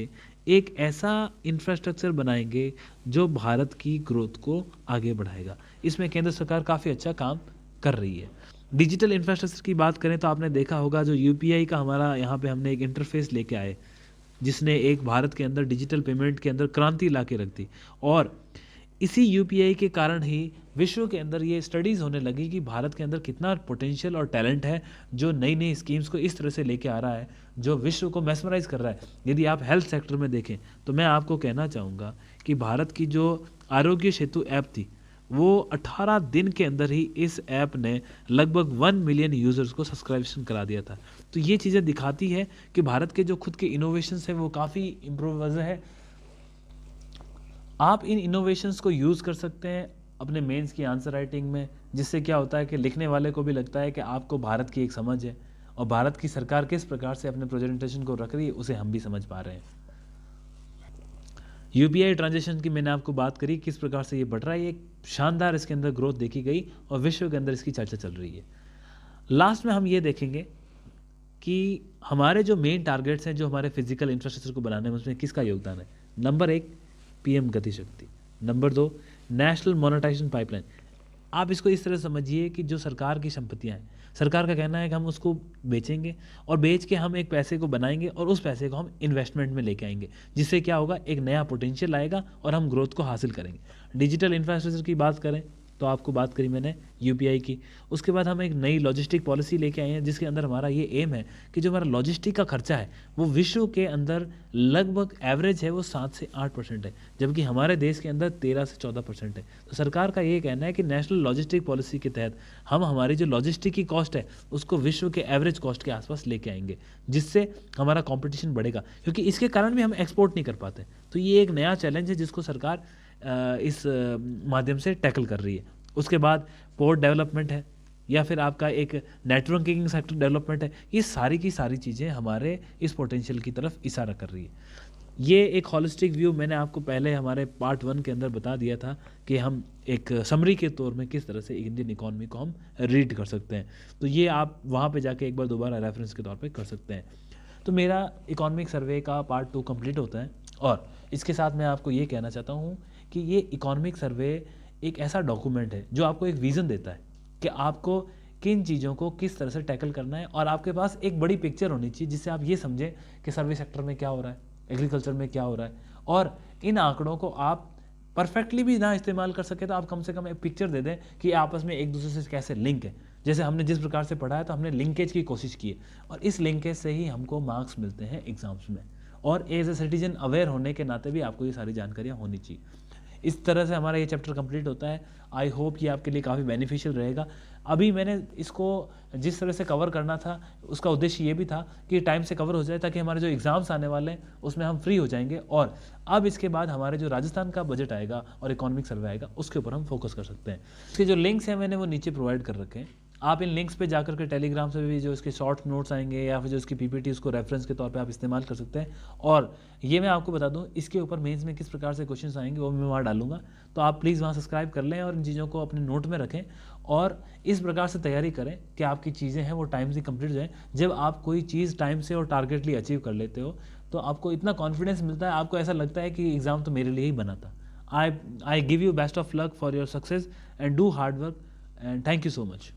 एक ऐसा इंफ्रास्ट्रक्चर बनाएंगे जो भारत की ग्रोथ को आगे बढ़ाएगा। इसमें केंद्र सरकार काफ़ी अच्छा काम कर रही है। डिजिटल इंफ्रास्ट्रक्चर की बात करें तो आपने देखा होगा जो यूपीआई का हमारा यहाँ पे हमने एक इंटरफेस लेके आए, जिसने एक भारत के अंदर डिजिटल पेमेंट के अंदर क्रांति ला के रख दी। और इसी यूपीआई के कारण ही विश्व के अंदर ये स्टडीज़ होने लगी कि भारत के अंदर कितना पोटेंशियल और टैलेंट है, जो नई नई स्कीम्स को इस तरह से लेके आ रहा है, जो विश्व को मैस्मराइज कर रहा है। यदि आप हेल्थ सेक्टर में देखें तो मैं आपको कहना चाहूँगा कि भारत की जो आरोग्य सेतु ऐप थी, वो 18 दिन के अंदर ही इस ऐप ने लगभग 1 मिलियन यूज़र्स को सब्सक्रिप्शन करा दिया था। तो ये चीज़ें दिखाती है कि भारत के जो खुद के इनोवेशंस है वो काफ़ी इम्प्रोवाइज है। आप इन इनोवेशंस को यूज़ कर सकते हैं अपने मेंस की आंसर राइटिंग में, जिससे क्या होता है कि लिखने वाले को भी लगता है कि आपको भारत की एक समझ है और भारत की सरकार किस प्रकार से अपने प्रेजेंटेशन को रख रही है उसे हम भी समझ पा रहे हैं। यूपीआई ट्रांजेक्शन की मैंने आपको बात करी किस प्रकार से ये बढ़ रहा है, ये एक शानदार इसके अंदर ग्रोथ देखी गई और विश्व के अंदर इसकी चर्चा चल रही है। लास्ट में हम ये देखेंगे कि हमारे जो मेन टारगेट्स हैं, जो हमारे फिजिकल इंफ्रास्ट्रक्चर को बनाने में, उसमें किसका योगदान है। नंबर 1 पीएम गति शक्ति, नंबर 2 नेशनल मोनेटाइजेशन पाइपलाइन। आप इसको इस तरह समझिए कि जो सरकार की संपत्तियां हैं, सरकार का कहना है कि हम उसको बेचेंगे और बेच के हम एक पैसे को बनाएंगे और उस पैसे को हम इन्वेस्टमेंट में लेके आएंगे, जिससे क्या होगा, एक नया पोटेंशियल आएगा और हम ग्रोथ को हासिल करेंगे। डिजिटल इंफ्रास्ट्रक्चर की बात करें तो आपको बात करी मैंने यूपीआई की। उसके बाद हम एक नई लॉजिस्टिक पॉलिसी लेके आए हैं, जिसके अंदर हमारा ये एम है कि जो हमारा लॉजिस्टिक का खर्चा है वो विश्व के अंदर लगभग एवरेज है वो 7 से 8% है, जबकि हमारे देश के अंदर 13 से 14% है। तो सरकार का ये कहना है कि नेशनल लॉजिस्टिक पॉलिसी के तहत हम हमारी जो लॉजिस्टिक की कॉस्ट है उसको विश्व के एवरेज कॉस्ट के आसपास लेके आएंगे, जिससे हमारा कॉम्पिटिशन बढ़ेगा, क्योंकि इसके कारण भी हम एक्सपोर्ट नहीं कर पाते। तो ये एक नया चैलेंज है जिसको सरकार इस माध्यम से टैकल कर रही है। उसके बाद पोर्ट डेवलपमेंट है या फिर आपका एक नेटवर्किंग सेक्टर डेवलपमेंट है। ये सारी की सारी चीज़ें हमारे इस पोटेंशियल की तरफ इशारा कर रही है। ये एक हॉलिस्टिक व्यू मैंने आपको पहले हमारे पार्ट 1 के अंदर बता दिया था कि हम एक समरी के तौर में किस तरह से इंडियन इकॉनमी को हम रीड कर सकते हैं। तो ये आप वहाँ पे जाके एक बार दोबारा रेफरेंस के तौर पे कर सकते हैं। तो मेरा इकॉनमिक सर्वे का पार्ट 2 कंप्लीट होता है और इसके साथ मैं आपको ये कहना चाहता हूँ कि ये इकॉनमिक सर्वे एक ऐसा डॉक्यूमेंट है जो आपको एक विज़न देता है कि आपको किन चीज़ों को किस तरह से टैकल करना है, और आपके पास एक बड़ी पिक्चर होनी चाहिए जिससे आप ये समझें कि सर्विस सेक्टर में क्या हो रहा है, एग्रीकल्चर में क्या हो रहा है। और इन आंकड़ों को आप परफेक्टली भी ना इस्तेमाल कर सके तो आप कम से कम एक पिक्चर दे दें कि आपस में एक दूसरे से कैसे लिंक है। जैसे हमने जिस प्रकार से पढ़ा है तो हमने लिंकेज की कोशिश की है और इस लिंकेज से ही हमको मार्क्स मिलते हैं एग्जाम्स में, और एज ए सिटीजन अवेयर होने के नाते भी आपको ये सारी जानकारियाँ होनी चाहिए। इस तरह से हमारा ये चैप्टर कंप्लीट होता है। आई होप ये आपके लिए काफ़ी बेनिफिशियल रहेगा। अभी मैंने इसको जिस तरह से कवर करना था उसका उद्देश्य ये भी था कि टाइम से कवर हो जाए ताकि हमारे जो एग्ज़ाम्स आने वाले हैं उसमें हम फ्री हो जाएंगे, और अब इसके बाद हमारे जो राजस्थान का बजट आएगा और इकोनॉमिक सर्वे आएगा उसके ऊपर हम फोकस कर सकते हैं। इसके जो लिंक्स हैं मैंने वो नीचे प्रोवाइड कर रखे हैं। आप इन लिंक्स पे जाकर के टेलीग्राम से भी जो इसके शॉर्ट नोट्स आएंगे या फिर जो इसकी पीपीटी उसको रेफरेंस के तौर पे आप इस्तेमाल कर सकते हैं। और ये मैं आपको बता दूं इसके ऊपर मेंस में किस प्रकार से क्वेश्चंस आएंगे वो मैं वहाँ डालूंगा, तो आप प्लीज़ वहाँ सब्सक्राइब कर लें और इन चीज़ों को अपने नोट में रखें और इस प्रकार से तैयारी करें कि आपकी चीज़ें हैं वो टाइम से कंप्लीट हो जाएँ। जब आप कोई चीज़ टाइम से और टारगेटली अचीव कर लेते हो तो आपको इतना कॉन्फिडेंस मिलता है, आपको ऐसा लगता है कि एग्ज़ाम तो मेरे लिए ही बना था। I give you best of luck for your success and do hard work and thank you so much.